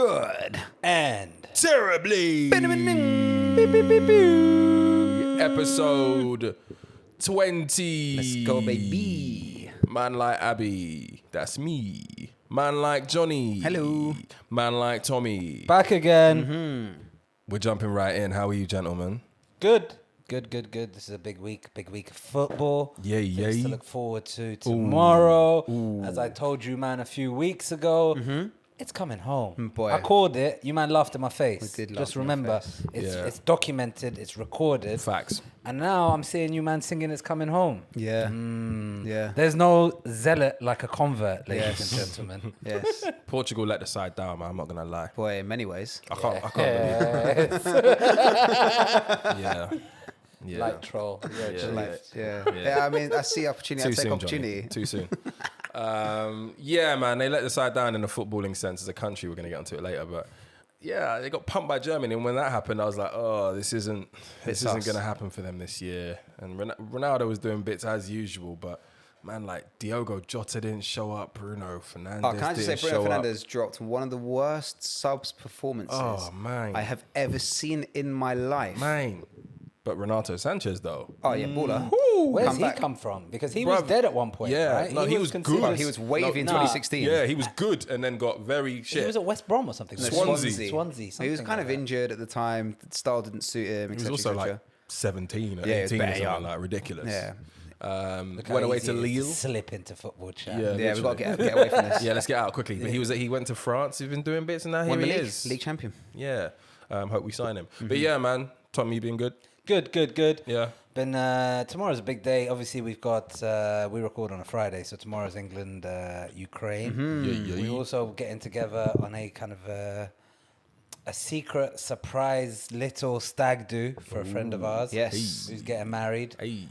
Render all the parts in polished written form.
Good. And Terribly. Episode 20. Let's go, baby. Man like Abby. That's me. Man like Johnny. Hello. Man like Tommy. back again. We're jumping right in. How are you, gentlemen? Good. This is a big week of football. Yay, Things yay. to look forward to tomorrow. As I told you, man, a few weeks ago, it's coming home. Boy. I called it. You, man, laughed in my face. We did laugh Just in your remember, face. it's documented, it's recorded. Facts. And now I'm seeing you, man, singing It's Coming Home. Yeah. Yeah. There's no zealot like a convert, ladies and gentlemen. Yes. Portugal let the side down, man. I'm not going to lie. Boy, in many ways. I can't believe it. Yeah. Yeah. Light troll. Yeah. I mean, I see opportunity. I take opportunity. Johnny. Too soon. Yeah, man, they let the side down in the footballing sense as a country. We're going to get onto it later, but yeah, they got pumped by Germany, and when that happened, I was like, oh, this isn't going to happen for them this year. And Ronaldo was doing bits as usual, but man, like Diogo Jota didn't show up, Bruno Fernandes. Oh, can I just say, Bruno Fernandes dropped one of the worst subs performances I have ever seen in my life. Man. But Renato Sanchez, though. Oh, yeah, baller. Where's he come from? Because he was dead at one point, right? No, he was considered- good. He was wavy in 2016. Yeah, he was good and then got very shit. He was at West Brom or something. Swansea. Swansea. He was kind of like injured at the time. The style didn't suit him, He was etc. also like 17 or Yeah, he was 18 or bare something young. like ridiculous. Yeah. that. Went away to Easy it is Lille. slip into football chat. Yeah. Yeah, we've got to get away from this. Yeah, let's get out quickly. But he went to France. He's been doing bits, and now Won here the he league. is. League champion. Yeah. Hope we sign him. But yeah, man, Tom, you been good? Good. Yeah. Been tomorrow's a big day. Obviously, we've got we record on a Friday, so tomorrow's England, Ukraine. Yeah. We're also getting together on a kind of a secret surprise little stag do for a friend of ours. Yes. who's getting married. Hey.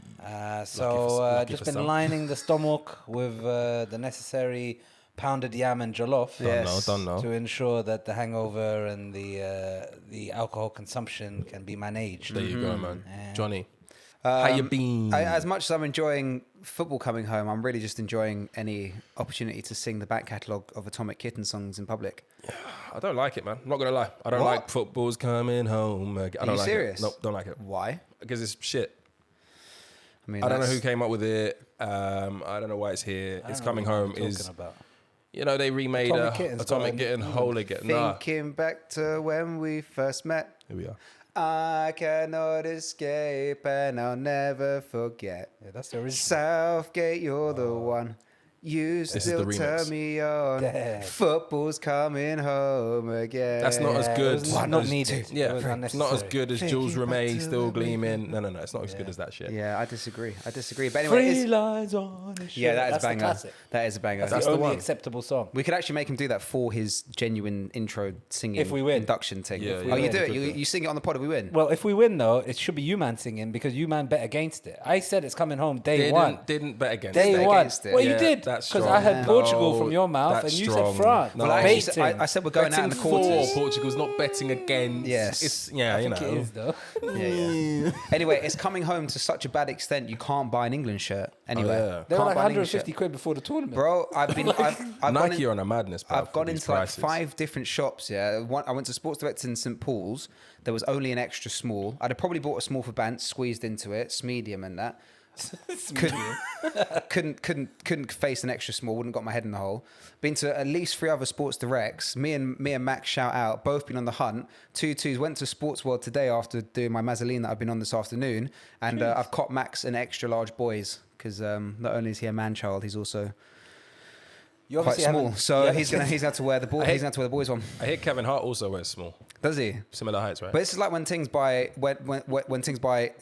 So just for been some. lining the stomach with the necessary pounded yam and jollof. Don't know. To ensure that the hangover and the alcohol consumption can be managed. There you go, man. Yeah. Johnny, how you been? As much as I'm enjoying football coming home, I'm really just enjoying any opportunity to sing the back catalogue of Atomic Kitten songs in public. I don't like it, man. I'm not going to lie. I don't What? like football's coming home. I don't you like serious? it. Nope, don't like it. Why? Because it's shit. I mean, I don't know who came up with it. I don't know why it's here. It's coming home. You know, they remade Atomic Kitten whole again. Thinking back to when we first met. Here we are. I cannot escape and I'll never forget. Yeah, that's the original. Southgate, you're the one. You is still the turn remix. me on. Damn. Football's coming home again. That's not as good. It was not needed. Yeah, It was it's not as unnecessary. good as Thinking Jules back Rimet to still when we gleaming. No, it's not as good as that shit. Yeah, I disagree. But anyway, Three lines on the show. yeah, that is That's a banger. the classic. That is a banger. That's That's the the only one. acceptable song. We could actually make him do that for his genuine intro singing If we win. induction thing. Yeah, Oh, yeah. you do it? Good, You sing it on the pod if we win? Well, if we win, though, it should be you, man, singing because you, man, bet against it. I said it's coming home day one. Didn't bet against Day it. one. against it. Well, Yeah, you did. that's Because strong. I heard Portugal No, from your mouth and that's you strong. said France. No. Well, I actually said, Baiting. I said we're going out in the Betting quarters. for Portugal's not betting against. Yes. It's, yeah, you know. I think it is, though. Yeah. Anyway, it's coming home to such a bad extent you can't buy an England shirt anywhere. yeah. They were Can't like buy an England 150 shirt. quid before the tournament. Bro, I've gone Nike in- are on a madness path. I've gone with these into like prices. 5 different shops. Yeah, I went to Sports Direct in St Paul's. There was only an extra small. I'd have probably bought a small for Bant, squeezed into it, medium and that. couldn't face an extra small. Wouldn't got my head in the hole. Been to at least 3 other Sports Directs. Me and Max shout out. Both been on the hunt. 2-2s. Went to Sports World today after doing my Mazzoline that I've been on this afternoon, and I've caught Max an extra large boys because not only is he a man child, he's also You quite obviously small. haven't- So you he's haven't- gonna have to wear the ball. He's gonna have to wear the boys one. I hear Kevin Hart also wears small. Does he? Similar heights, right? But this is like when things buy when things buy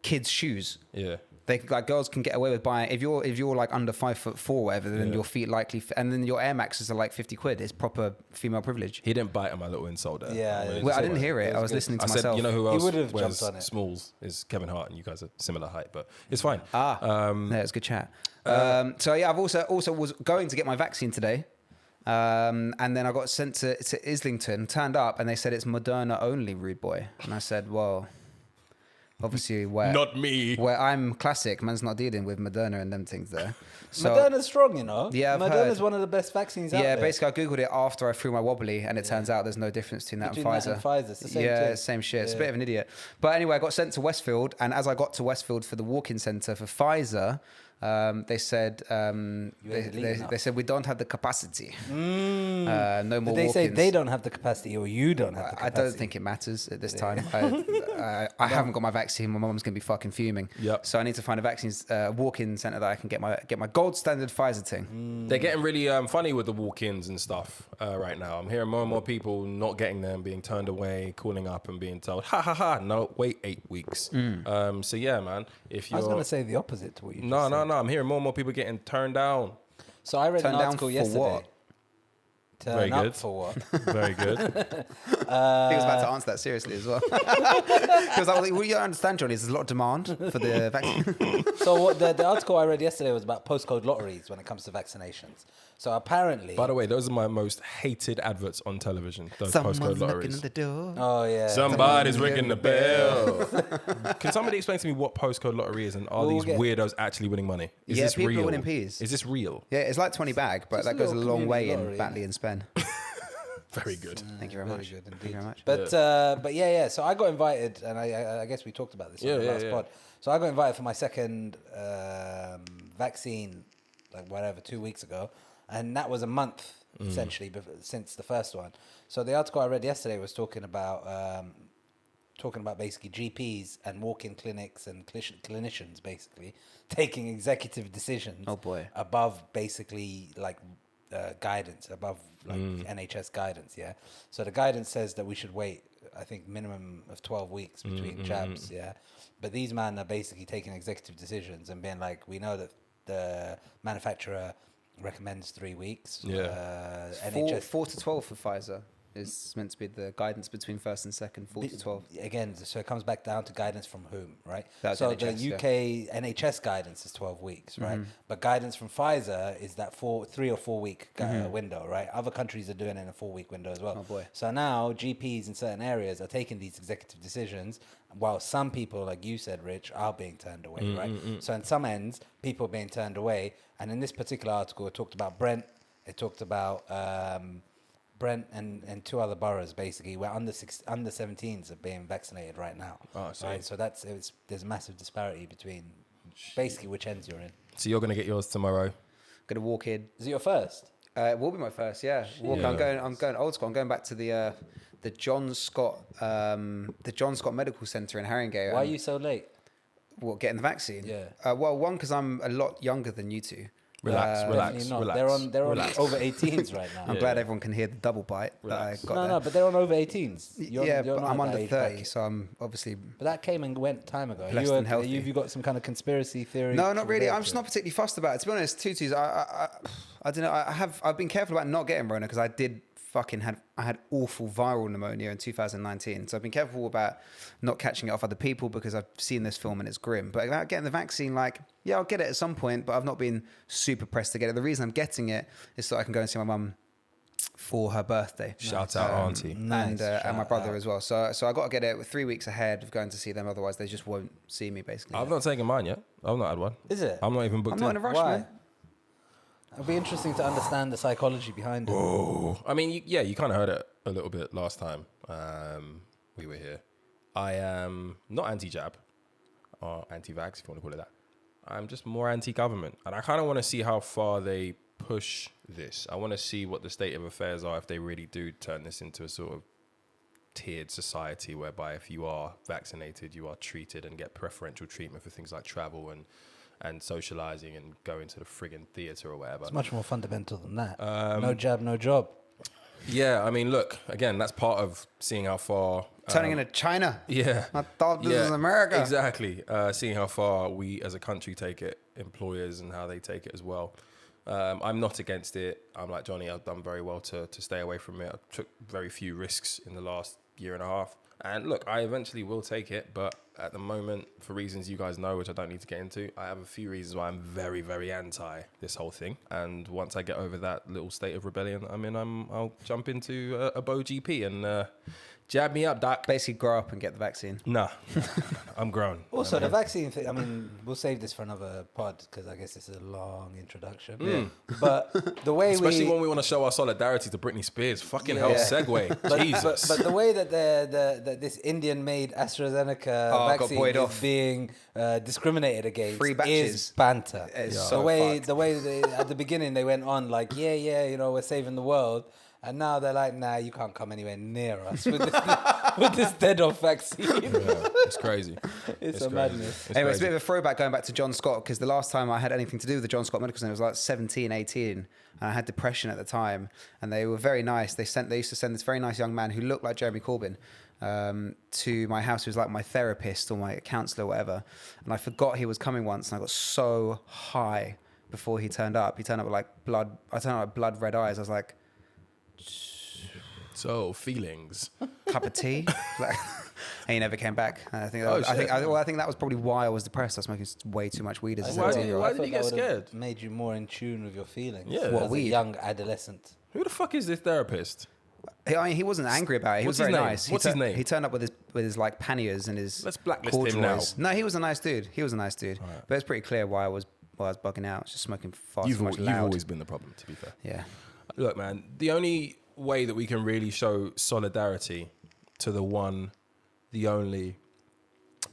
kids shoes. yeah. They like girls can get away with buying if you're like under 5'4" or whatever, then Yeah. your feet likely and then your Air Maxes are like 50 quid. It's proper female privilege. He didn't bite on my little insult there. Yeah, I'm really Well, I sorry. didn't hear it. It I was was good. listening to I myself. said, you know who He else would have wears jumped on it. smalls is Kevin Hart, and you guys are similar height, but it's fine. Yeah, it was good chat. So yeah, I've also was going to get my vaccine today. And then I got sent to Islington, turned up, and they said it's Moderna only, rude boy. And I said, well, Obviously, where Not me. where I'm classic, man's not dealing with Moderna and them things there. So Moderna's strong, you know. Yeah, I've Moderna's heard. one of the best vaccines out yeah, there. basically I googled it after I threw my wobbly, and it turns out there's no difference between that Between and that Pfizer. and Pfizer, it's the same yeah, thing. same shit. It's a Yeah. bit of an idiot. But anyway, I got sent to Westfield, and as I got to Westfield for the walk-in centre for Pfizer, they said they said we don't have the capacity. No more Did they say walk-ins. they don't have the capacity or you don't have the I capacity? don't think it matters at this time. I haven't got my vaccine. My mum's gonna be fucking fuming. Yep. So I need to find a vaccines walk-in centre that I can get my gold standard Pfizer thing. They're getting really funny with the walk-ins and stuff right now. I'm hearing more and more people not getting them, being turned away, calling up and being told, ha ha ha, no, wait 8 weeks. So yeah, man. If I you're was going to say the opposite to what you just no, said. no, I'm hearing more and more people getting turned down. So I read Turned an down article for yesterday. what? Turn Very up good. for what? Very good. I think I was about to answer that seriously as well. Because I was like, well, you understand, Johnny, there's a lot of demand for the vaccine. So what the article I read yesterday was about postcode lotteries when it comes to vaccinations. So apparently, By the way, those are my most hated adverts on television. Those Someone's postcode knocking lotteries. at the door. oh yeah, Somebody's ringing the bell. Can somebody explain to me what postcode lottery is and are We'll these get- weirdos actually winning money? Is Yeah, this people are real? winning peas. Is this real? Yeah, it's like 20 bag, but Just that a goes a little long way community in lottery, Batley and Spen. Very good. Thank you very very much. good Thank you very much. But yeah. So I got invited, and I guess we talked about this on the last pod. So I got invited for my second vaccine, like whatever, 2 weeks ago, and that was a month essentially since the first one. So the article I read yesterday was talking about basically GPs and walk-in clinics and clinicians basically taking executive decisions. Oh, boy. Above basically like guidance, above like NHS guidance. Yeah. So the guidance says that we should wait, I think, minimum of 12 weeks between jabs. Yeah. But these men are basically taking executive decisions and being like, we know that the manufacturer recommends 3 weeks. Yeah. NHS 4 to 12 for Pfizer is meant to be the guidance between first and second, 4 to 12. Again, so it comes back down to guidance from whom, right? That's So NHS, the UK NHS guidance is 12 weeks, right? But guidance from Pfizer is that 3 or 4 week window, right? Other countries are doing it in a 4 week window as well. Oh, boy. So now GPs in certain areas are taking these executive decisions, while some people, like you said, Rich, are being turned away, right? So in some ends, people are being turned away. And in this particular article, it talked about Brent. It talked about Brent and 2 other boroughs, basically, where under 17s are being vaccinated right now. Oh, I see. Right? So there's a massive disparity between basically which ends you're in. So you're gonna get yours tomorrow. Gonna walk in. Is it your first? It will be my first, yeah. Walk. Yeah. I'm going old school. I'm going back to the John Scott Medical Centre in Haringey. Why are you so late? What, getting the vaccine? Yeah. Well, one, because I'm a lot younger than you two. Relax, Definitely not. They're on relax. over 18s right now. I'm glad everyone can hear the double bite that I got there. No, but they're on over 18s. You're but not I'm at that under age 30, bracket. so I'm obviously... But that came and went time ago. Blessed and healthy. You got some kind of conspiracy theory? No, not really. related I'm to just it? not particularly fussed about it. To be honest, tutus, I don't know. I've been careful about not getting Rona because I had awful viral pneumonia in 2019. So I've been careful about not catching it off other people because I've seen this film and it's grim. But about getting the vaccine, like, yeah, I'll get it at some point, but I've not been super pressed to get it. The reason I'm getting it is so I can go and see my mum for her birthday. Shout out, auntie. Nice. And my brother as well. So I got to get it 3 weeks ahead of going to see them. Otherwise, they just won't see me, basically. I've not taken mine yet. I've not had one. Is it? I'm not even booked I'm not in a rush, Why? man. It'll be interesting to understand the psychology behind it. Oh, I mean, you kind of heard it a little bit last time we were here. I am not anti-jab or anti-vax, if you want to call it that. I'm just more anti-government. And I kind of want to see how far they push this. I want to see what the state of affairs are if they really do turn this into a sort of tiered society whereby if you are vaccinated, you are treated and get preferential treatment for things like travel and socializing and going to the friggin' theatre or whatever. It's much more fundamental than that. No jab, no job. Yeah, I mean, look, again, that's part of seeing how far... Turning into China. Yeah. I thought this was America. Exactly. Seeing how far we as a country take it, employers and how they take it as well. I'm not against it. I'm like Johnny, I've done very well to stay away from it. I took very few risks in the last year and a half. And look, I eventually will take it, but at the moment, for reasons you guys know, which I don't need to get into, I have a few reasons why I'm very, very anti this whole thing. And once I get over that little state of rebellion that I'm in, I'll jump into a Bo GP and Jab me up, doc. Basically, grow up and get the vaccine. Nah, I'm grown. Also, the vaccine thing, I mean, we'll save this for another pod because I guess this is a long introduction. But the way Especially when we want to show our solidarity to Britney Spears. Fucking hell, segue. Jesus. But the way that this Indian-made AstraZeneca vaccine is being discriminated against Free batches. is banter. It's The so way fucked. they, at the beginning they went on like, you know, we're saving the world. And now they're like, nah, you can't come anywhere near us with this dead-off vaccine. It's crazy. It's a crazy. madness. Anyway, it's a bit of a throwback going back to John Scott, because the last time I had anything to do with the John Scott Medical Center was like 17, 18, and I had depression at the time, and they were very nice. They used to send this very nice young man who looked like Jeremy Corbyn to my house, who was like my therapist or my counselor or whatever, and I forgot he was coming once, and I got so high before he turned up. He turned up with like blood red eyes. I was like, So, feelings. cup of tea, like, and he never came back. And I think that was probably why I was depressed. I was smoking way too much weed as a Why 17-year-old. did you get scared? Made you more in tune with your feelings. Yeah. What, as a weed? young adolescent. Who the fuck is this therapist? I mean, he wasn't angry about it. He What's was very his name? nice. What's his name? He turned up with his like panniers and his. Let's blacklist him now. corduroys. No, he was a nice dude. But it's pretty clear why I was bugging out. I was just smoking far too much You've loud. always been the problem, to be fair. Yeah. Look, man, the only way that we can really show solidarity to the one, the only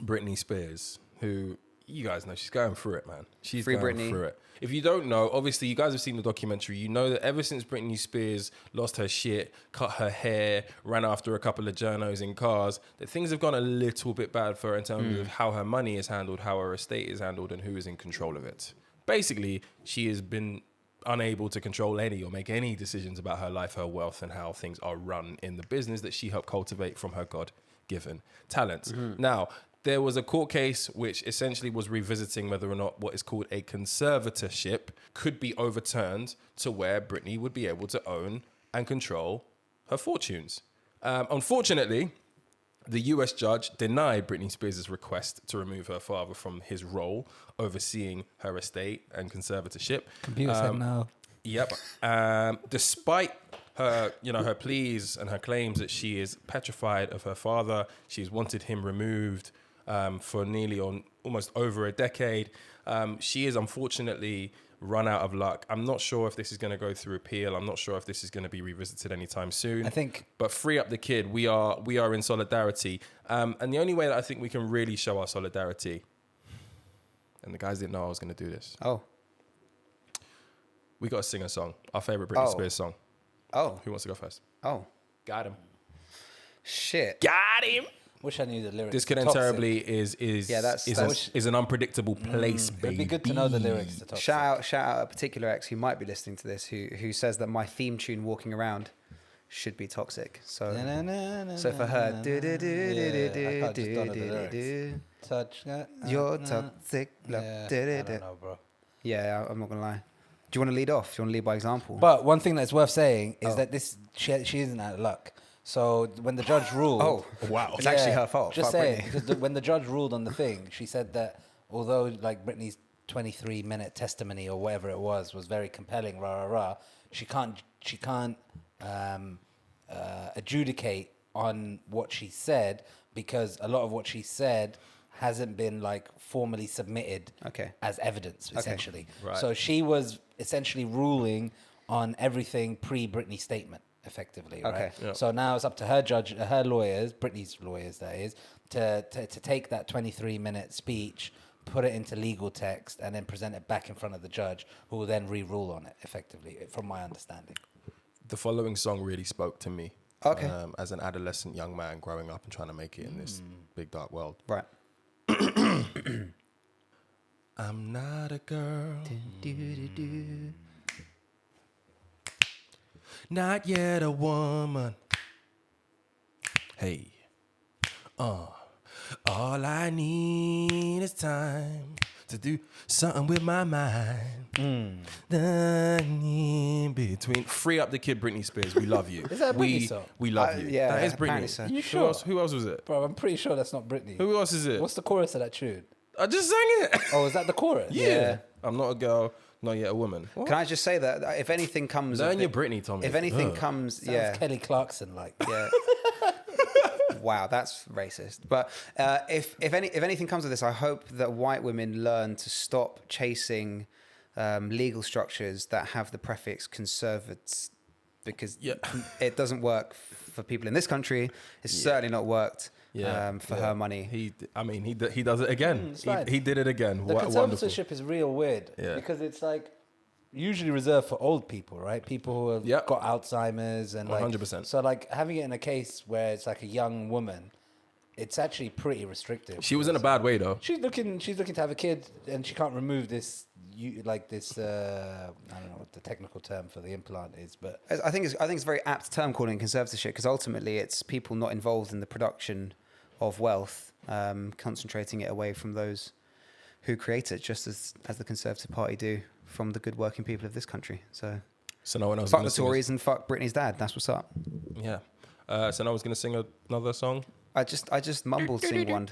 Britney Spears, who you guys know she's going through it, man. She's Free going Britney. through it. If you don't know, obviously you guys have seen the documentary. You know that ever since Britney Spears lost her shit, cut her hair, ran after a couple of journos in cars, that things have gone a little bit bad for her in terms of how her money is handled, how her estate is handled, and who is in control of it. Basically, she has been unable to control any or make any decisions about her life, her wealth, and how things are run in the business that she helped cultivate from her God-given talents. Now, there was a court case which essentially was revisiting whether or not what is called a conservatorship could be overturned to where Britney would be able to own and control her fortunes. Unfortunately, the US judge denied Britney Spears' request to remove her father from his role overseeing her estate and conservatorship. Computer said no. Yep. Despite her, her pleas and her claims that she is petrified of her father, she's wanted him removed for almost over a decade. She is unfortunately run out of luck. I'm not sure if this is going to go through appeal. I'm not sure if this is going to be revisited anytime soon. I think, but free up the kid. We are in solidarity, and the only way that I think we can really show our solidarity, and the guys didn't know I was going to do this. Oh. We got to sing a song, our favorite Britney Spears song. Oh. Who wants to go first? Oh. Got him. Shit. Got him. wish I knew the lyrics. Disconnect Toxic. Terribly is an unpredictable place, baby. It'd be good to know the lyrics to Toxic. Shout out a particular ex who might be listening to this who says that my theme tune "Walking Around" should be Toxic. So for her, Touch. you're toxic. I don't know, bro. Yeah, I'm not gonna lie. Do you want to lead off? Do you want to lead by example? But one thing that's worth saying is that she isn't out of luck. So when the judge ruled, wow, it's actually her fault. Just Fuck saying, Britney. because when the judge ruled on the thing, she said that although like Britney's 23-minute testimony or whatever it was very compelling, she can't adjudicate on what she said because a lot of what she said hasn't been like formally submitted as evidence, essentially. Right. So she was essentially ruling on everything pre-Britney statement, effectively, right? Yep. So now it's up to her lawyers, Britney's lawyers, that is, to take that 23-minute speech, put it into legal text, and then present it back in front of the judge, who will then re-rule on it, effectively, from my understanding. The following song really spoke to me. Okay. As an adolescent young man growing up and trying to make it in this big dark world. Right. I'm not a girl. Not yet a woman. Hey. All I need is time to do something with my mind. In between. Free up the kid, Britney Spears. We love you. Is that a Britney song? We love you. Yeah, that is apparently Britney. so. You sure? Who else was it? Bro, I'm pretty sure that's not Britney. Who else is it? What's the chorus of that tune? I just sang it. Oh, is that the chorus? Yeah. I'm not a girl, not yet a woman. What? Can I just say that if anything comes, Learn your Britney, Tommy. If anything comes, Sounds Kelly Clarkson like. yeah. Wow, that's racist. But if anything comes of this, I hope that white women learn to stop chasing legal structures that have the prefix conservative, because it doesn't work for people in this country. It's certainly not worked for her money. He does it again. He did it again. The Wonderful. conservatorship is real weird because it's like usually reserved for old people, right? People who have got Alzheimer's and 100%. So like having it in a case where it's like a young woman, it's actually pretty restrictive. She was in a bad way though. She's looking to have a kid, and she can't remove this. I don't know what the technical term for the implant is, but I think it's a very apt term calling it conservatorship, because ultimately it's people not involved in the production of wealth, concentrating it away from those who create it, just as the Conservative Party do from the good working people of this country. So no one else. Fuck the Tories and fuck Britney's dad. That's what's up. Yeah. So no one's gonna sing another song. I just mumbled sing one.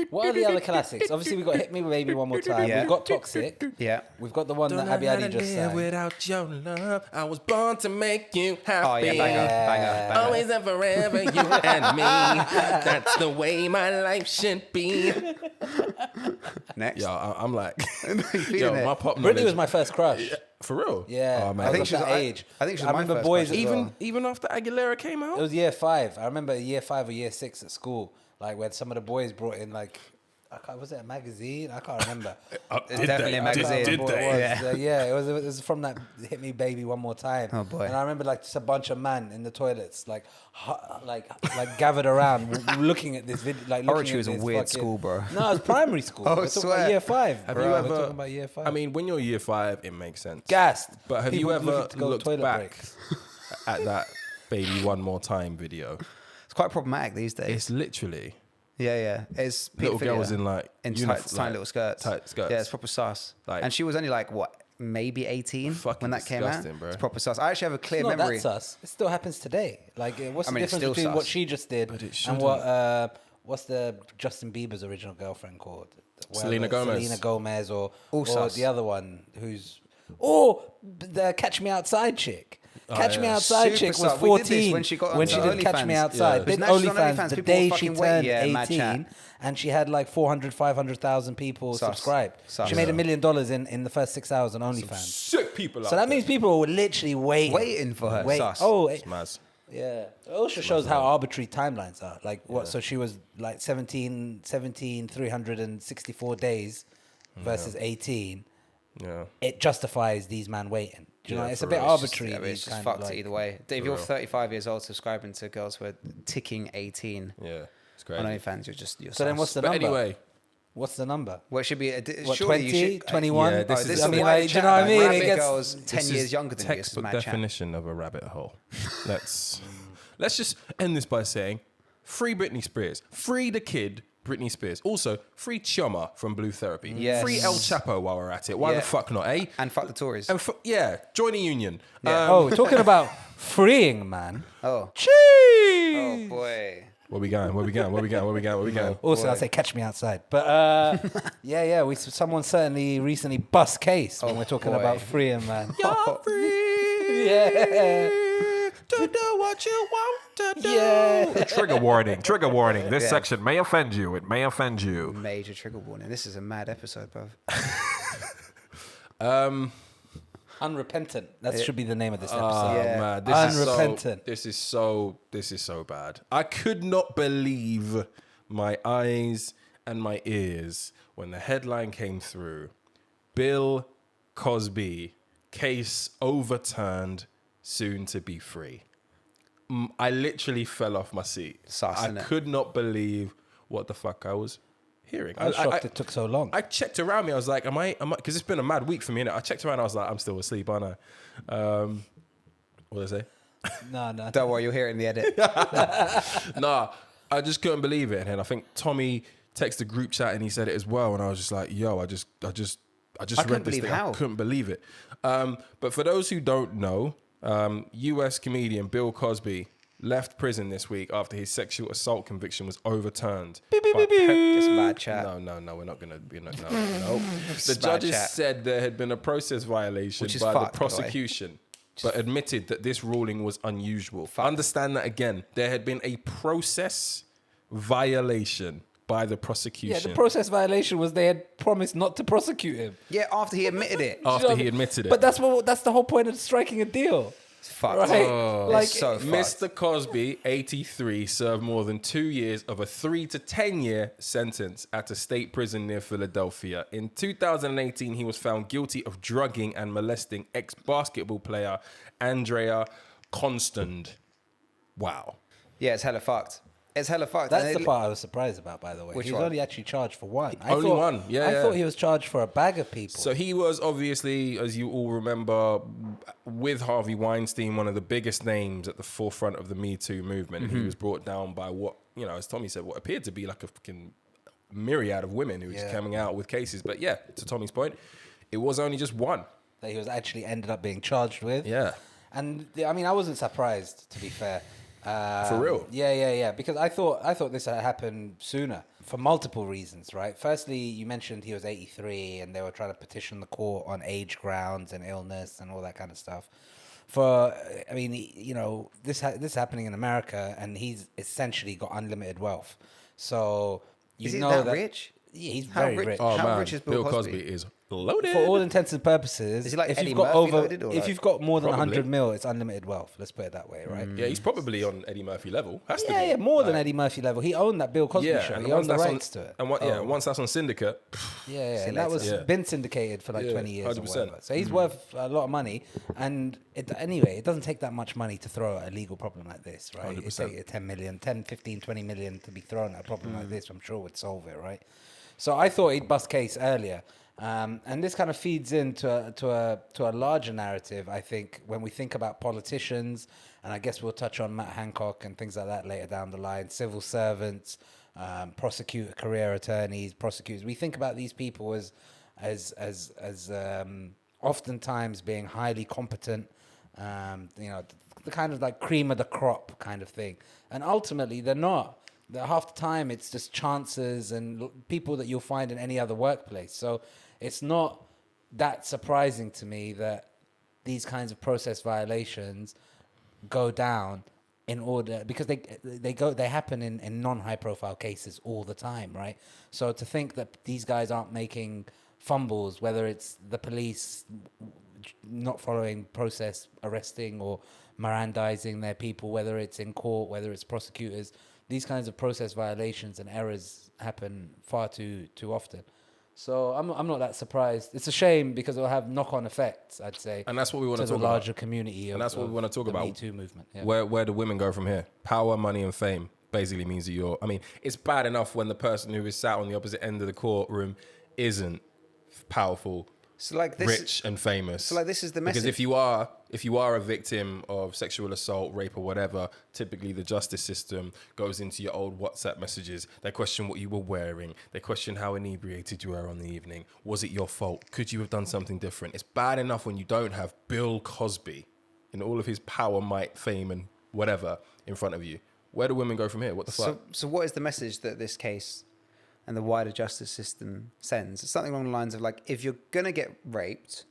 what are the other classics? Obviously, we've got Hit Me Baby One More Time. Yeah. We've got Toxic. Yeah. We've got the one that Abby Ali just sang. Without your love, I was born to make you happy. Oh yeah, banger. Always and forever, you and me. That's the way my life should be. Next. Yo, I'm like, Feeling it. my pop Britney knowledge. was my first crush. For real? Yeah, Oh, man. I think she she was was- that age. I think she was my remember first boys crush as as well. Even after Aguilera came out? It was year 5. I remember year 5 or year 6 at school, like when some of the boys brought in like, was it a magazine? I can't remember. It's definitely a magazine. Did they? Yeah. It was from that Hit Me Baby One More Time. Oh, boy. And I remember like just a bunch of men in the toilets, like gathered around, looking at this video. Like Oratory was a weird school, bro. No, it was primary school. Oh, We're talking swear. about year 5. Have bro. you We're ever? talking about year 5. I mean, when you're year 5, it makes sense. gassed. But have People you ever looking to go looked toilet back breaks. at that Baby One More Time video? It's quite problematic these days. It's literally Yeah. It's little pedophilia girls in like tiny little skirts. tight skirts. Yeah, it's proper sus. Like- And she was only like what, maybe 18 Fucking when that came out. disgusting, bro. It's proper sus. I actually have a clear It's not memory. that sus. It still happens today. Like, what's I the mean, it's difference still between what sus. she just did But it and shouldn't. what's the Justin Bieber's original girlfriend called? Selena Gomez. Selena Gomez, or sus. the other one who's the Catch Me Outside chick. Catch Me yeah. Outside Super chick was sus. We did this 14 when she got when she onto did Catch Me OnlyFans. Outside. Yeah. Big Now she's on OnlyFans OnlyFans, the people day were she fucking turned waiting. Yeah, mad 18, chat. and she had like 500,000 people Sus. subscribed. Sus. She made $1 million in the first 6 hours on OnlyFans. sick people. So that means people were literally Waiting for her. Sus. Oh, it's mad. yeah. It also shows how arbitrary timelines are. Like what? So she was like 364 days versus 18. Yeah. It justifies these men waiting. Do you know? It's a for bit real. arbitrary. Yeah, but it's these just kind fucked of like, either way. If you're real. 35 years old subscribing to girls who are ticking 18 Yeah. It's on crazy. OnlyFans, you're So then sus. what's the But number? anyway, What's the number? Well, it should be What, surely 20, you should, 21? Yeah, Oh, this this is- is I mean, a like, wide do you know what I mean? Rabbit It gets- girls 10 this years is younger than you. This is textbook mad chat. definition of a rabbit hole. Let's just end this by saying, free Britney Spears, free the kid Britney Spears. Also, free Chioma from Blue Therapy. Yes. Free El Chapo while we're at it. Why Yeah. the fuck not, eh? And fuck the Tories. And join a union. Oh, talking about freeing, man. Oh. Cheese. Oh, boy. Where we going? Also, I say catch me outside. But yeah. Someone certainly recently bust case when we're talking boy. about freeing, man. You're free. Yeah. To do what you want to do. Yeah. Trigger warning. This Yeah. section may offend you. It may offend you. Major trigger warning. This is a mad episode, bro. Unrepentant. That should be the name of this episode. Oh, Yeah. man. Unrepentant. This is so bad. I could not believe my eyes and my ears when the headline came through. Bill Cosby, case overturned, soon to be free. I literally fell off my seat. Sus, I innit? could not believe what the fuck I was hearing. I was shocked it took so long. I checked around me. I was like, am I? Because it's been a mad week for me, innit? I checked around. I was like, I'm still asleep, aren't I? What did I say? No. Don't worry, you'll hear it in the edit. Nah, I just couldn't believe it. And I think Tommy texted the group chat and he said it as well. And I was just like, yo, I just read couldn't this believe thing. how. I couldn't believe it. But for those who don't know, US comedian Bill Cosby left prison this week after his sexual assault conviction was overturned. It's mad chat. No, we're not gonna be no. The Bad judges chat. said there had been a process violation Which is by fucked, the by the way. prosecution. but admitted that this ruling was unusual. Understand that again. There had been a process violation by the prosecution. Yeah, the process violation was they had promised not to prosecute him. Yeah, after he admitted it. After he admitted it. But that's the whole point of striking a deal. It's fucked. Right? It's so fucked. Mr. Cosby, 83, served more than 2 years of a 3 to 10 year sentence at a state prison near Philadelphia. In 2018, he was found guilty of drugging and molesting ex-basketball player Andrea Constand. Wow. Yeah, it's hella fucked. It's hella fucked. That's And the part I was surprised about, by the way. Which He was one? only actually charged for one. I Only thought- one, yeah, I yeah. thought he was charged for a bag of people. So he was obviously, as you all remember, with Harvey Weinstein, one of the biggest names at the forefront of the Me Too movement. He was brought down by what, as Tommy said, what appeared to be like a fucking myriad of women who were just coming out with cases. But yeah, to Tommy's point, it was only just one. that he was actually ended up being charged with. Yeah. And I mean, I wasn't surprised, to be fair. For real? Yeah. Because I thought this had happened sooner for multiple reasons, right? Firstly, you mentioned he was 83 and they were trying to petition the court on age grounds and illness and all that kind of stuff. This is happening in America, and he's essentially got unlimited wealth. So Is he that rich? Yeah, he's How very rich? rich. Oh, How man. rich is Bill Bill Cosby Cosby? is loaded. For all intents and purposes, Is he like if Eddie you've got Murphy over, loaded, or if like- you've got more than Probably. 100 mil, it's unlimited wealth. Let's put it that way, right? Yeah, he's probably on Eddie Murphy level. Has to be. Yeah, more than Eddie Murphy level. He owned that Bill Cosby show. and He once owned the that's rights to it. And once that's on Syndicate, Yeah, See and that later. was Yeah. been syndicated for like Yeah, 20 years 100%. or whatever. So he's worth a lot of money. And anyway, it doesn't take that much money to throw at a legal problem like this, right? 100%. It takes 10 million, 10, 15, 20 million to be thrown at a problem like this, I'm sure would solve it, right? So I thought he'd bust case earlier. And this kind of feeds into a larger narrative, I think, when we think about politicians, and I guess we'll touch on Matt Hancock and things like that later down the line, civil servants, career attorneys, prosecutors. We think about these people as oftentimes being highly competent, the kind of like cream of the crop kind of thing. And ultimately, they're not. Half the time, it's just chances and people that you'll find in any other workplace. So it's not that surprising to me that these kinds of process violations go down in order, because they happen in non-high profile cases all the time, right? So to think that these guys aren't making fumbles, whether it's the police not following process, arresting or Mirandizing their people, whether it's in court, whether it's prosecutors, these kinds of process violations and errors happen far too often. So I'm not that surprised. It's a shame because it'll have knock-on effects, I'd say. And that's what we want to to talk the about. larger community. And that's what we want to talk the about. Me Too movement. Yeah. Where do women go from here? Power, money, and fame basically means that it's bad enough when the person who is sat on the opposite end of the courtroom isn't powerful, So like this, rich, and famous. So like this is the message. Because if you are a victim of sexual assault, rape, or whatever, typically the justice system goes into your old WhatsApp messages. They question what you were wearing. They question how inebriated you were on the evening. Was it your fault? Could you have done something different? It's bad enough when you don't have Bill Cosby in all of his power, might, fame, and whatever in front of you. Where do women go from here? What the fuck? So what is the message that this case and the wider justice system sends? It's something along the lines of like, if you're gonna get raped,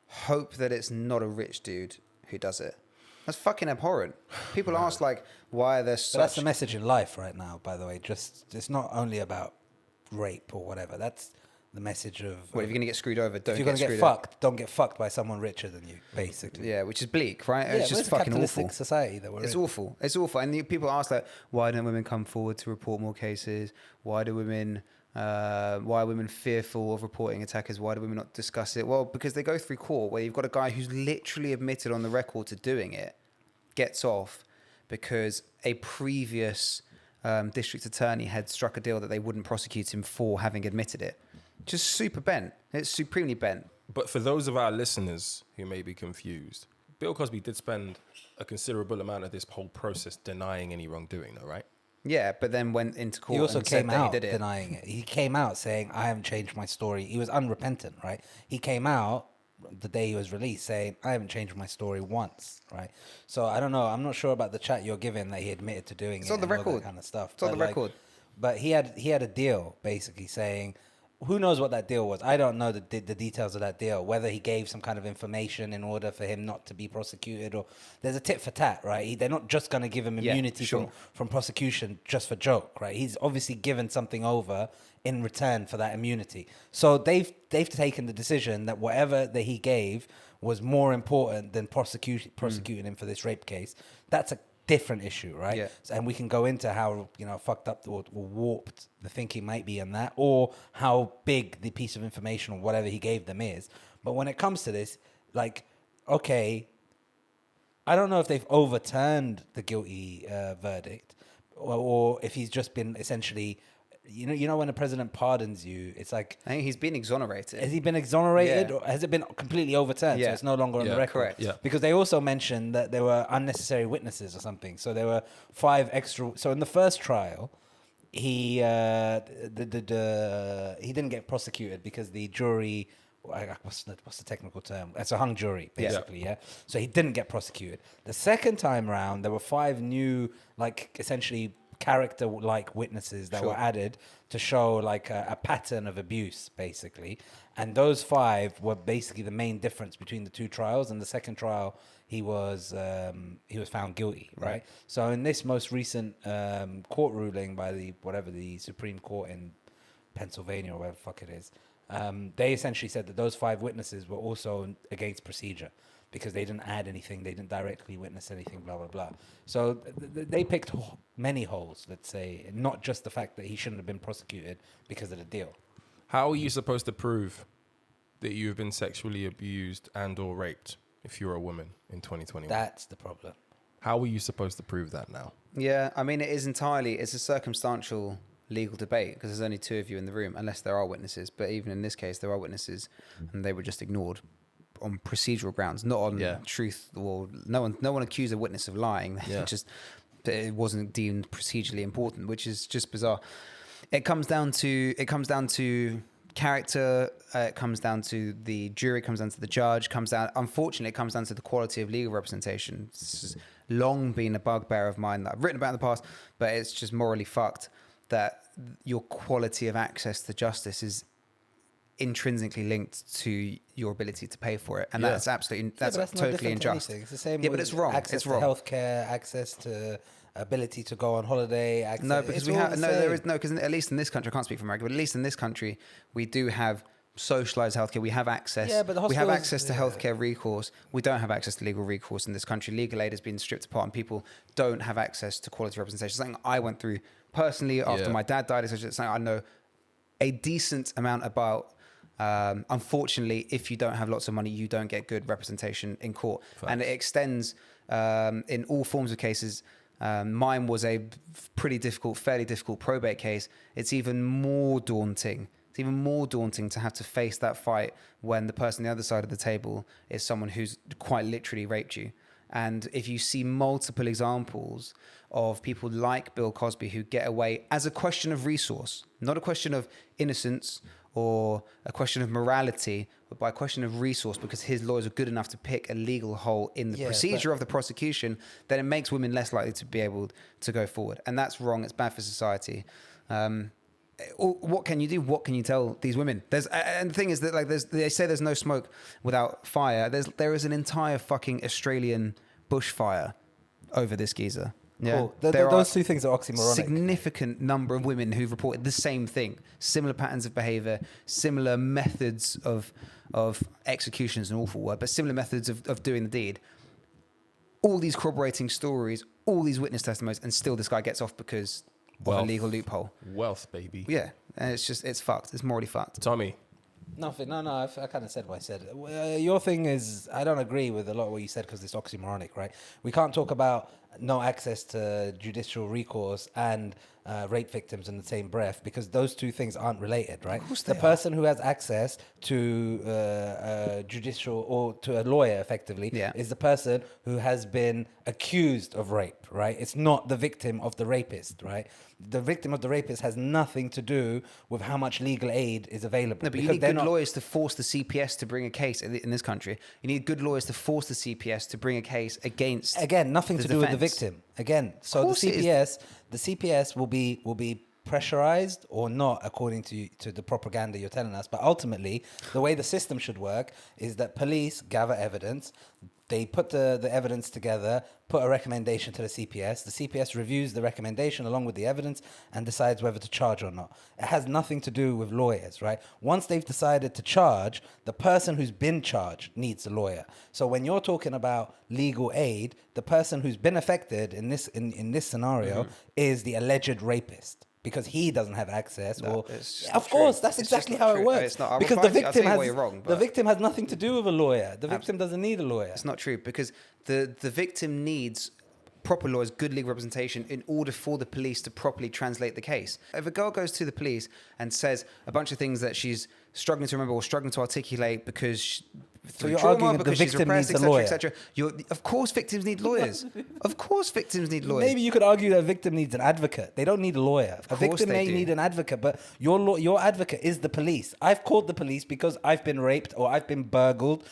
hope that it's not a rich dude who does it. That's fucking abhorrent. People ask like, why are there But that's such... the message in life right now, by the way. Just it's not only about rape or whatever. That's the message of Well, if you're gonna get screwed over, don't if you're get gonna get screwed over. fucked, don't get fucked by someone richer than you, basically. Yeah, which is bleak, right? Yeah, It's but just a fucking capitalistic awful. society that we're It's in. awful. It's awful. And people ask like, why don't women come forward to report more cases? Why are women fearful of reporting attackers? Why do women not discuss it? Well, because they go through court where you've got a guy who's literally admitted on the record to doing it, gets off because a previous district attorney had struck a deal that they wouldn't prosecute him for having admitted it. Just super bent. It's supremely bent. But for those of our listeners who may be confused, Bill Cosby did spend a considerable amount of this whole process denying any wrongdoing, though, right? Yeah, but then went into court He also and said came that out he did it. denying it. He came out saying, I haven't changed my story. He was unrepentant, right? He came out the day he was released saying, I haven't changed my story once, right? So I don't know. I'm not sure about the chat you're giving that he admitted to doing It's it on the and all that record. kind of stuff. It's on But the record. But he had a deal basically saying, who knows what that deal was? I don't know the details of that deal, whether he gave some kind of information in order for him not to be prosecuted, or there's a tit for tat, right? They're not just going to give him immunity from prosecution just for joke, right? He's obviously given something over in return for that immunity. So they've taken the decision that whatever that he gave was more important than prosecuting him for this rape case. That's a different issue, right? Yeah. And we can go into how fucked up or warped the thinking might be in that, or how big the piece of information or whatever he gave them is. But when it comes to this, like, okay, I don't know if they've overturned the guilty verdict, or if he's just been essentially, you know, when a president pardons you, it's like, I think he's been exonerated. has he been exonerated, Yeah. or has it been completely overturned? So it's no longer on the record. Correct. Yeah. Because they also mentioned that there were unnecessary witnesses or something. So there were 5 extra. So in the first trial, he didn't get prosecuted because the jury, what's the technical term? It's a hung jury, basically. Yeah. So he didn't get prosecuted. The second time around, there were 5 new, like, essentially character-like witnesses that were added to show like a pattern of abuse, basically. And those 5 were basically the main difference between the 2 trials. And the second trial, he was found guilty, right? So in this most recent court ruling by the Supreme Court in Pennsylvania or whatever the fuck it is, they essentially said that those 5 witnesses were also against procedure, because they didn't add anything, they didn't directly witness anything, blah, blah, blah. So they picked many holes, let's say, not just the fact that he shouldn't have been prosecuted because of the deal. How are you supposed to prove that you've been sexually abused and or raped if you're a woman in 2021? That's the problem. How are you supposed to prove that now? Yeah, I mean, it's a circumstantial legal debate, because there's only 2 of you in the room, unless there are witnesses. But even in this case, there are witnesses, and they were just ignored on procedural grounds, not on truth. Or no one accused a witness of lying. Just it wasn't deemed procedurally important, which is just bizarre. It comes down to character. It comes down to the jury. It comes down to the judge. Unfortunately, it comes down to the quality of legal representation. This has long been a bugbear of mine that I've written about in the past, but it's just morally fucked that your quality of access to justice is intrinsically linked to your ability to pay for it, and that's absolutely totally unjust. It's the same. Yeah, but it's wrong. Access to healthcare, access to ability to go on holiday. Access, no, because because at least in this country, I can't speak for America, but at least in this country, we do have socialized healthcare. We have access. Yeah, but the we have hospitals- access to healthcare recourse. We don't have access to legal recourse in this country. Legal aid has been stripped apart, and people don't have access to quality representation. Something I went through personally after my dad died. It's something I know a decent amount about. Unfortunately, if you don't have lots of money, you don't get good representation in court. And it extends in all forms of cases. Mine was a fairly difficult probate case. It's even more daunting. It's even more daunting to have to face that fight when the person on the other side of the table is someone who's quite literally raped you. And if you see multiple examples of people like Bill Cosby who get away as a question of resource, not a question of innocence or a question of morality, but by a question of resource, because his lawyers are good enough to pick a legal hole in the procedure of the prosecution, then it makes women less likely to be able to go forward. And that's wrong. It's bad for society. What can you do? What can you tell these women? And the thing is that they say there's no smoke without fire. There is an entire fucking Australian bushfire over this geezer. Yeah, cool. Those 2 things are oxymoronic. Significant number of women who've reported the same thing, similar patterns of behaviour, similar methods of executions, an awful word, but similar methods of doing the deed. All these corroborating stories, all these witness testimonies, and still this guy gets off because of a legal loophole. Wealth, baby. Yeah, and it's fucked. It's morally fucked. Tommy. Nothing. No. I kind of said what I said. Your thing is, I don't agree with a lot of what you said because it's oxymoronic, right? We can't talk about no access to judicial recourse and rape victims in the same breath, because those 2 things aren't related, right? The person who has access to judicial or to a lawyer effectively is the person who has been accused of rape, right? It's not the victim of the rapist, right? The victim of the rapist has nothing to do with how much legal aid is available. No, but you need good lawyers to force the CPS to bring a case in this country. You need good lawyers to force the CPS to bring a case against. Again, nothing to do with the victim. Again, so the CPS will be pressurized or not, according to the propaganda you're telling us. But ultimately, the way the system should work is that police gather evidence. They put the evidence together, put a recommendation to the CPS. The CPS reviews the recommendation along with the evidence and decides whether to charge or not. It has nothing to do with lawyers, right? Once they've decided to charge, the person who's been charged needs a lawyer. So when you're talking about legal aid, the person who's been affected in this scenario is the alleged rapist. Because he doesn't have access, of course, that's exactly how it works. Because the victim has nothing to do with a lawyer. The victim doesn't need a lawyer. It's not true, because the victim needs proper lawyers, good legal representation, in order for the police to properly translate the case. If a girl goes to the police and says a bunch of things that she's struggling to remember or struggling to articulate because so you're arguing that the victim needs a lawyer. Of course victims need lawyers. Of course victims need lawyers. Maybe you could argue that a victim needs an advocate. They don't need a lawyer. A victim may need an advocate, but your advocate is the police. I've called the police because I've been raped or I've been burgled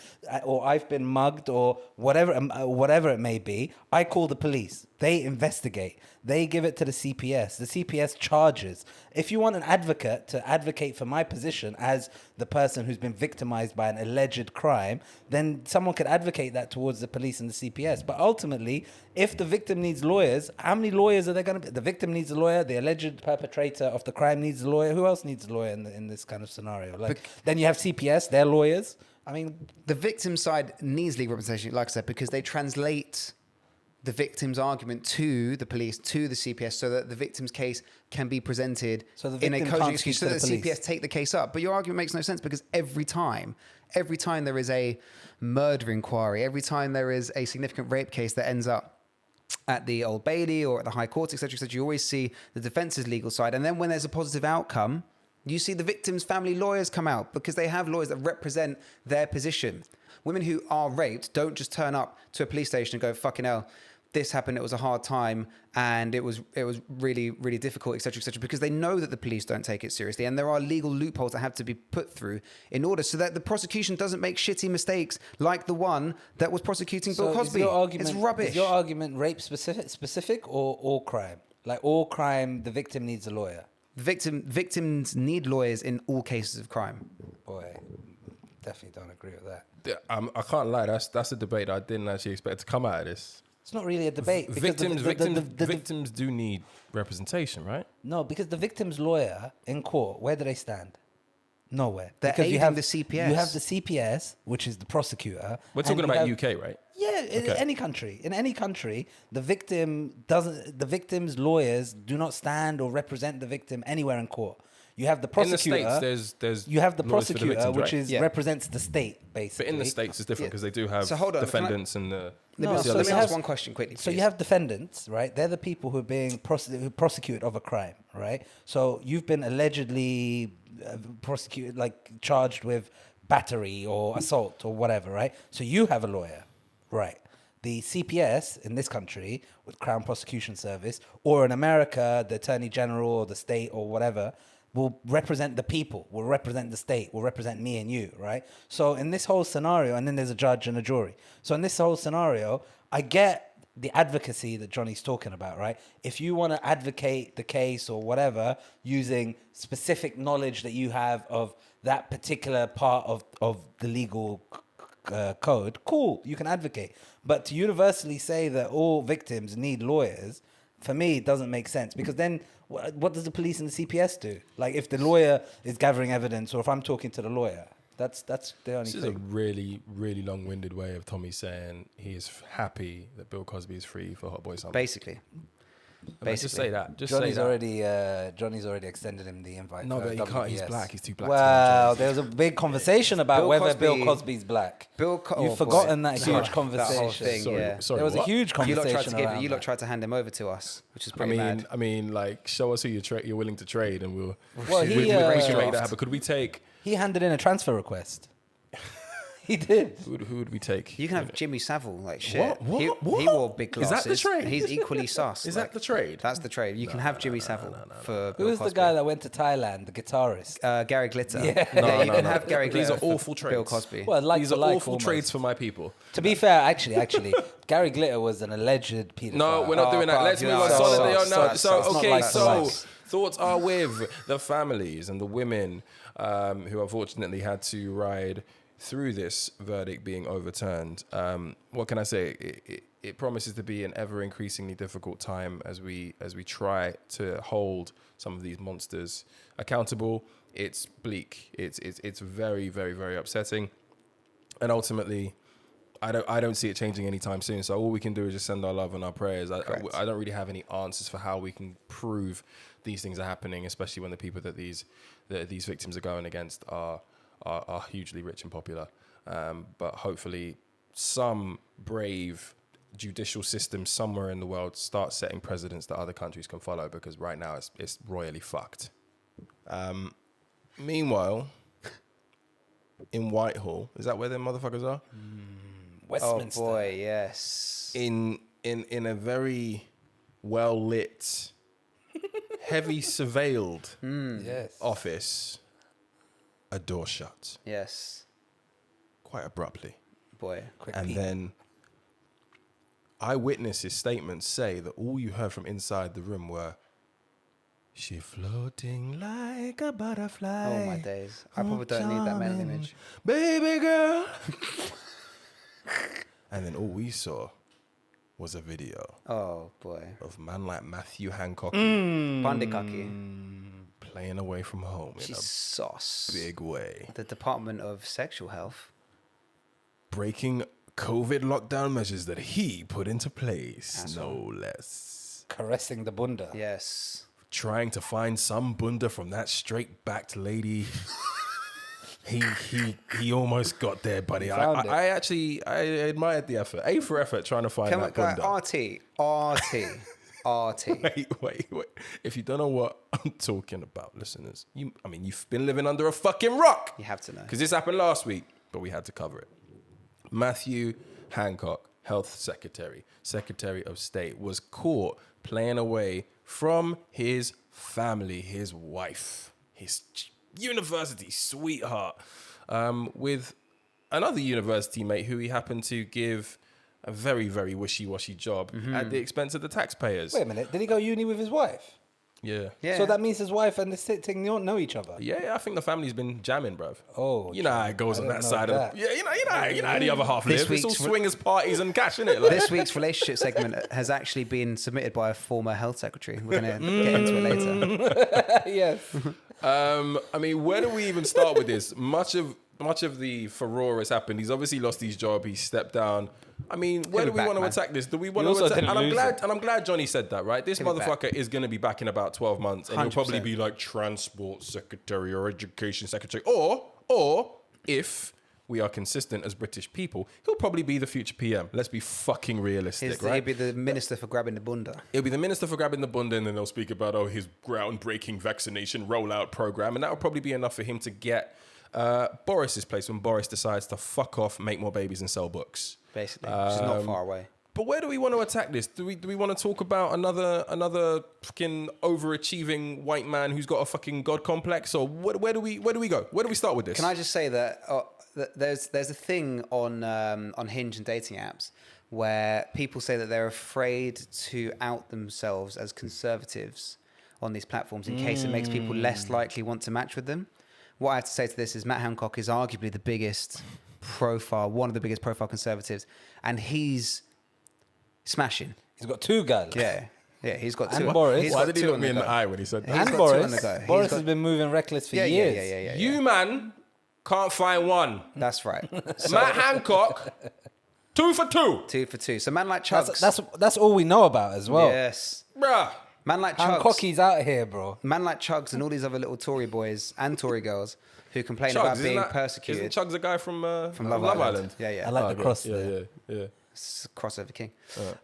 or I've been mugged or whatever it may be. I call the police. They investigate. They give it to the CPS. The CPS charges. If you want an advocate to advocate for my position as the person who's been victimized by an alleged crime, then someone could advocate that towards the police and the CPS. But ultimately, if the victim needs lawyers, how many lawyers are there going to be? The victim needs a lawyer. The alleged perpetrator of the crime needs a lawyer. Who else needs a lawyer in this kind of scenario? Then you have CPS. They're lawyers. I mean, the victim side needs legal representation, like I said, because they translate the victim's argument to the police, to the CPS, so that the victim's case can be presented in a cogent excuse, so that the CPS take the case up. But your argument makes no sense, because every time there is a murder inquiry, every time there is a significant rape case that ends up at the Old Bailey or at the High Court, etc., you always see the defense's legal side. And then when there's a positive outcome, you see the victim's family lawyers come out, because they have lawyers that represent their position. Women who are raped don't just turn up to a police station and go, fucking hell, this happened, it was a hard time, and it was really, really difficult, etc., because they know that the police don't take it seriously, and there are legal loopholes that have to be put through in order so that the prosecution doesn't make shitty mistakes like the one that was prosecuting Bill Cosby. It's rubbish. Is your argument rape specific or all crime? Like all crime, the victim needs a lawyer. Victims need lawyers in all cases of crime. Boy, definitely don't agree with that. Yeah, I can't lie. That's a debate I didn't actually expect to come out of this. It's not really a debate. Victims do need representation, right? No, because the victim's lawyer in court, where do they stand? Nowhere. They're because aiding the CPS. You have the CPS, which is the prosecutor. We're talking about UK, right? Yeah, in any country. In any country, the victim's lawyers do not stand or represent the victim anywhere in court. You have the prosecutor. In the States, there's you have the prosecutor, victims, which right? represents the state, basically. But in the States, it's different because they do have defendants and the. Let me ask one question quickly, please. So you have defendants, right? They're the people who are being prosecuted of a crime, right? So you've been allegedly prosecuted, like charged with battery or assault or whatever, right? So you have a lawyer, right? The CPS in this country, with Crown Prosecution Service, or in America, the Attorney General or the state or whatever, will represent the people, will represent the state, will represent me and you, right? So in this whole scenario, and then there's a judge and a jury. So in this whole scenario, I get the advocacy that Johnny's talking about, right? If you want to advocate the case or whatever, using specific knowledge that you have of that particular part of the legal code, cool, you can advocate. But to universally say that all victims need lawyers, for me, it doesn't make sense, because then what does the police and the CPS do? Like, if the lawyer is gathering evidence, or if I'm talking to the lawyer, that's the only thing. This is a really, really long-winded way of Tommy saying he is happy that Bill Cosby is free for Hot Boy Summer. Basically. Just say that. Johnny's already extended him the invite. No, but he can't. He's black. He's too black. Well, there was a big conversation about whether Bill Cosby's black. You've forgotten that huge conversation. That whole thing, Sorry, there was a huge conversation. You lot tried to hand him over to us, which is pretty mad. I mean, like, show us who you're willing to trade, and we'll we can make that happen. Could we take? He handed in a transfer request. He did. Who would we take? You can have Jimmy Savile, like shit. What? He wore big glasses. Is that the trade? He's equally sus. Is that the trade? That's the trade. You can have Jimmy Savile for Bill Who's Cosby. the guy that went to Thailand, the guitarist? Gary Glitter. Yeah. You can have Gary Glitter. These are awful trades. Bill Cosby. Well, These are awful trades for my people. To be fair, actually, Gary Glitter was an alleged pedophile. No, we're not doing that. Let's move on. Thoughts are with the families and the women who unfortunately had to ride through this verdict being overturned. What can I say? It promises to be an ever increasingly difficult time as we try to hold some of these monsters accountable. It's bleak. It's very, very, very upsetting, and ultimately, I don't see it changing anytime soon. So all we can do is just send our love and our prayers. I don't really have any answers for how we can prove these things are happening, especially when the people that these victims are going against are hugely rich and popular. But hopefully some brave judicial system somewhere in the world starts setting precedents that other countries can follow, because right now it's royally fucked. Meanwhile, in Whitehall, is that where them motherfuckers are? Westminster. Oh boy, yes. In a very well lit, heavy surveilled Yes. office, a door shut Yes. quite abruptly. Boy. Quick And peek. then eyewitnesses' statements say that all you heard from inside the room were, "She floating like a butterfly." Oh my days. I probably don't need that mental image. Baby girl. And then all we saw was a video Oh boy. of man like Matthew Hancock Bandikaki. playing away from home in She's a sauce. big way, The Department of Sexual Health. breaking COVID lockdown measures that he put into place, Asshole. no less. Caressing the bunda. Yes. Trying to find some bunda from that straight-backed lady. He almost got there, buddy. Found it. I actually admired the effort. A for effort trying to find Come that on, bunda. RT. Wait. If you don't know what I'm talking about, listeners, you've been living under a fucking rock. You have to know. Because this happened last week, but we had to cover it. Matthew Hancock, Health Secretary, Secretary of State, was caught playing away from his family, his wife, his university sweetheart, with another university mate who he happened to give a very, very wishy-washy job at the expense of the taxpayers. Wait a minute. Did he go uni with his wife? Yeah. Yeah. So that means his wife and the thing don't know each other. Yeah, I think the family's been jamming, bruv. Oh, you know how it goes I on don't that know side that. of you know how the other half This live. It's all week's swingers parties and cash, innit? Like, This week's relationship segment has actually been submitted by a former health secretary. We're going to get into it later. Yes. I mean, where do we even start with this? Much of the furore has happened. He's obviously lost his job. He stepped down. I mean, where do we back, want to man. attack this? Do we want He to also attack? didn't And lose it. I'm glad Johnny said that, right? This He'll be motherfucker is going to be back in about 12 months, and he'll probably 100%. be like transport secretary or education secretary, or if we are consistent as British people, he'll probably be the future PM. Let's be fucking realistic, right? He'd be the minister for grabbing the bunda. It'll be the minister for grabbing the bunda, and then they'll speak about his groundbreaking vaccination rollout program, and that will probably be enough for him to get Boris's place when Boris decides to fuck off, make more babies, and sell books. Basically, which is not far away. But where do we want to attack this? Do we want to talk about another fucking overachieving white man who's got a fucking god complex, or where do we go? Where do we start with this? Can I just say that there's a thing on Hinge and dating apps where people say that they're afraid to out themselves as conservatives on these platforms in case it makes people less likely want to match with them. What I have to say to this is Matt Hancock is arguably the biggest profile, one of the biggest profile conservatives, and he's smashing. He's got two girls. Yeah, he's got And two. Boris. He's Why got did he two look on me the in the go. eye when he said that? He's And got two on the Boris. go. He's Boris got- has been moving reckless for Yeah. years. You man can't find one. That's right. So, Matt Hancock, 2 for 2, 2 for 2. So man like Chugs. That's all we know about as well. Yes. bruh. Man like Chugs. Hancocky's out here, bro. Man like Chugs and all these other little Tory boys and Tory girls who complain Chugs, about isn't being that- persecuted. Isn't Chugs a guy from Love Island. Yeah. I like Oh, the good. cross there. Yeah. It's crossover king.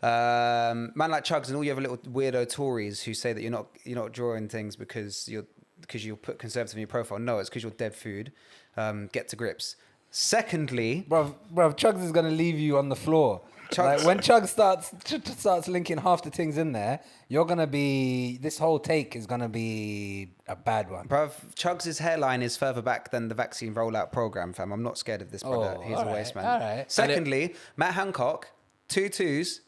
Man like Chugs and all you other little weirdo Tories who say that you're not drawing things because you'll put conservative in your profile. No, it's because you're dead food. Get to grips. Secondly, Bro, Chugs is going to leave you on the floor. Chugs- Like, when Chugs starts linking half the things in there, you're going to be... This whole take is going to be a bad one. bruv, Chugs' hairline is further back than the vaccine rollout program, fam. I'm not scared of this brother. Oh, He's all a right, waste man. all right. Secondly, Matt Hancock, 2 twos,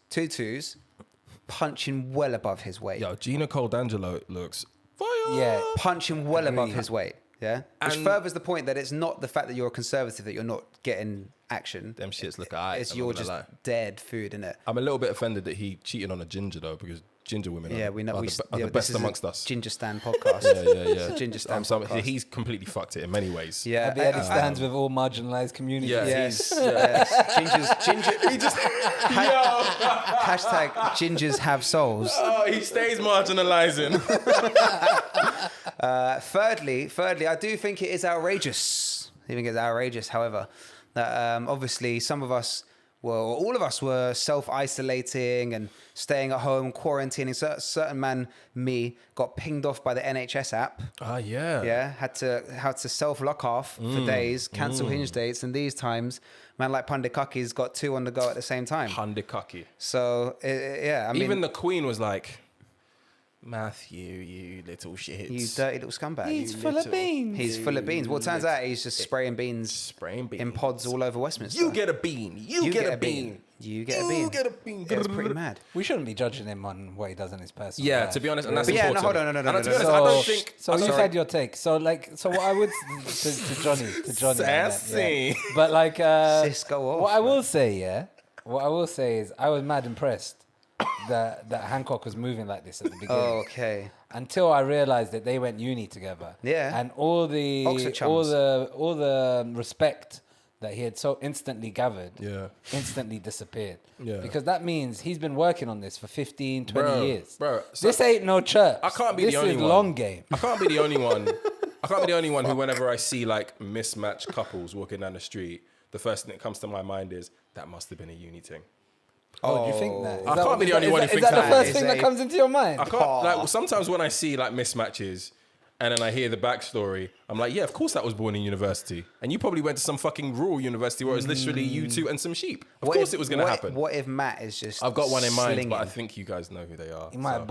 punching well above his weight. Yo, Gina Coldangelo looks Fire. Yeah. punching well above Agreed. his weight. Yeah, which And- furthers the point that it's not the fact that you're a conservative that you're not getting action. Them shits look alright. It's I'm you're not gonna just lie. dead food, innit? I'm a little bit offended that he cheated on a ginger though, because ginger women Yeah, we know. are We the this best is a amongst us. Ginger Stan podcast. Yeah. It's a Ginger Stan So podcast. he's completely fucked it in many ways. Yeah, Abby Eddie stands with all marginalized communities. Yeah. Yes, yes. Ginger. He just hashtag gingers have souls. Oh, he stays marginalizing. Thirdly, I do think it is outrageous. I think it's outrageous, however, that obviously some of us, well, all of us were self-isolating and staying at home, quarantining. Certain man, me, got pinged off by the NHS app. Ah, yeah. Yeah, had to self-lock off for days, cancel hinge dates, and these times, man like Pandikaki's got two on the go at the same time. Pandikaki. So, yeah, I mean... Even the Queen was like, Matthew, you little shit. You dirty little scumbag. He's You full of little- beans. He's full of beans. Well, it turns out he's just spraying beans in pods all over Westminster. You get a bean. You get a bean. You get a bean. You get a bean. It's pretty mad. We shouldn't be judging him on what he does in his personal Yeah, life. to be honest, and that's But yeah, no, important. hold on, no, And to be no, honest, no. I don't So- think... So I'm you've sorry. had your take. So what I would to Johnny, on that, Sassy. yeah. But like, Sis, go off, what I man. will say, what I will say is, I was mad impressed that Hancock was moving like this at the beginning. Okay. Until I realized that they went uni together. Yeah. And all the Oxford chums. all the respect that he had so instantly gathered, Yeah. instantly disappeared. Yeah. Because that means he's been working on this for 15, 20 years. Bro, so- this ain't no church. I can't be this the only is one. long game. I can't be the only one. I can't be the only one who, whenever I see like mismatched couples walking down the street, the first thing that comes to my mind is that must have been a uni thing. Oh, do you think that? Is I that- can't be is the only that- one is who that- thinks Is that that. the first thing that comes into your mind? I can't like sometimes when I see like mismatches and then I hear the backstory, I'm like, yeah, of course that was born in university. And you probably went to some fucking rural university where it was literally you two and some sheep. Of course it was going to happen. What if Matt is just I've got one in mind, slinging? but I think you guys know who they are. He might so have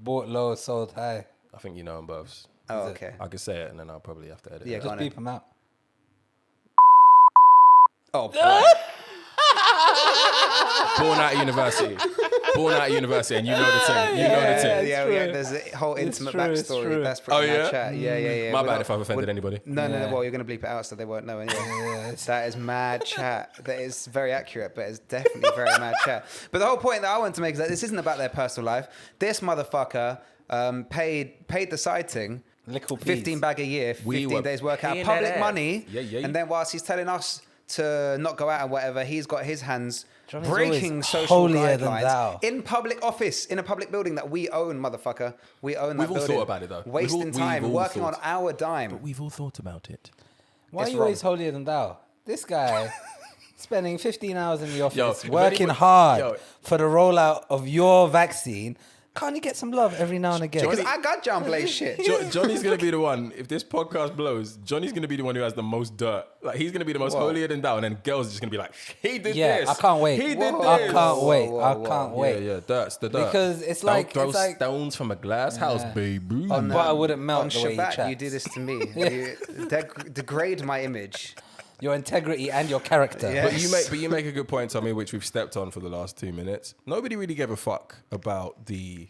bought low, sold high. I think you know them both. Oh, okay. I could say it and then I'll probably have to edit Yeah, it. go Just on beep then. him out. Oh, boy. Born out of university. Born out of university, and you know the thing. You know the thing. yeah, true. There's a whole It's intimate true, it's backstory. true. That's pretty Oh, mad yeah? chat. Yeah. My We're bad not- if I've offended anybody. No. Yeah. Well, you're going to bleep it out so they won't know anyway. Yeah, That is mad chat. That is very accurate, but it's definitely very mad chat. But the whole point that I want to make is that this isn't about their personal life. This motherfucker paid the side thing. Little peas. 15 bag a year, We 15 were days workout, paying public that money. Yeah. And then whilst he's telling us to not go out and whatever, he's got his hands Johnny's breaking always social holier than guidelines thou. in public office, in a public building that we own, motherfucker. We own that We've all building. thought about it, though. Wasting We've time, all working thought. on our dime. We've all thought about it. Why It's are you always holier than thou? This guy spending 15 hours in the office, if working anyone- hard yo. for the rollout of your vaccine. Can't he get some love every now and again? Because I got John Blaze shit. Johnny's gonna be the one. If this podcast blows, Johnny's gonna be the one who has the most dirt. Like he's gonna be the most holier than thou, and then girls are just gonna be like, "He did Yeah, this. I can't wait. He did Whoa. this. I can't wait. whoa, I whoa. can't wait. Yeah, dirt's the dirt. Because it's Don't like- throw it's like- stones from a glass house, baby. On, But I wouldn't melt on the way you Shabbat, chat. you do this to me. You degrade my image. Your integrity and your character. Yeah. But you make a good point, Tommy, which we've stepped on for the last 2 minutes. Nobody really gave a fuck about the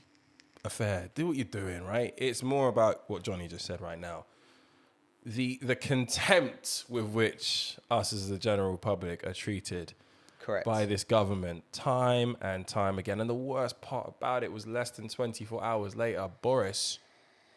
affair. Do what you're doing, right? It's more about what Johnny just said right now. The contempt with which us as the general public are treated Correct. by this government time and time again. And the worst part about it was less than 24 hours later, Boris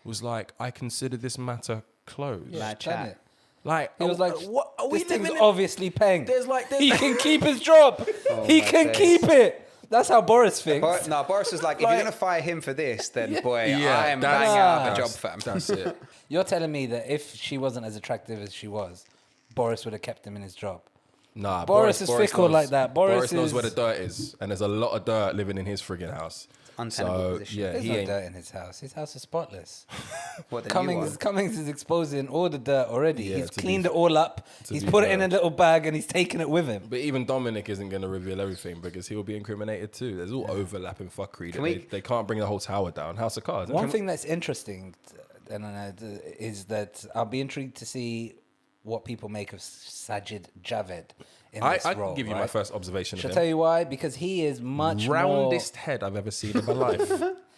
was like, I consider this matter closed. Yeah, Mad done chat. it. Like, He was like, what are we this thing's living in? obviously paying. There's he can keep his job. He my can days. keep it. That's how Boris thinks. Boris was like, if Like- you're going to fire him for this, then boy, Yeah, I'm that's- banging out a that's- job, fam. That's it. You're telling me that if she wasn't as attractive as she was, Boris would have kept him in his job. Nah, Boris is fickle knows- like that. Boris knows is- where the dirt is, and there's a lot of dirt living in his friggin' house. Untenable position. yeah, There's he no ain't. dirt in his house. His house is spotless. What did you Cummings want? is exposing all the dirt already. Yeah, He's to be- cleaned it all up. He's be put it in a fair. little bag and he's taken it with him. But even Dominic isn't going to reveal everything because he'll be incriminated too. There's all overlapping fuckery. That we- they can't bring the whole tower down. House of Cards. One thing that's interesting is that I'll be intrigued to see what people make of Sajid Javed in I this can role. give you right? my first observation Shall I of tell him. you why? Because he is much Roundest head I've ever seen in my life.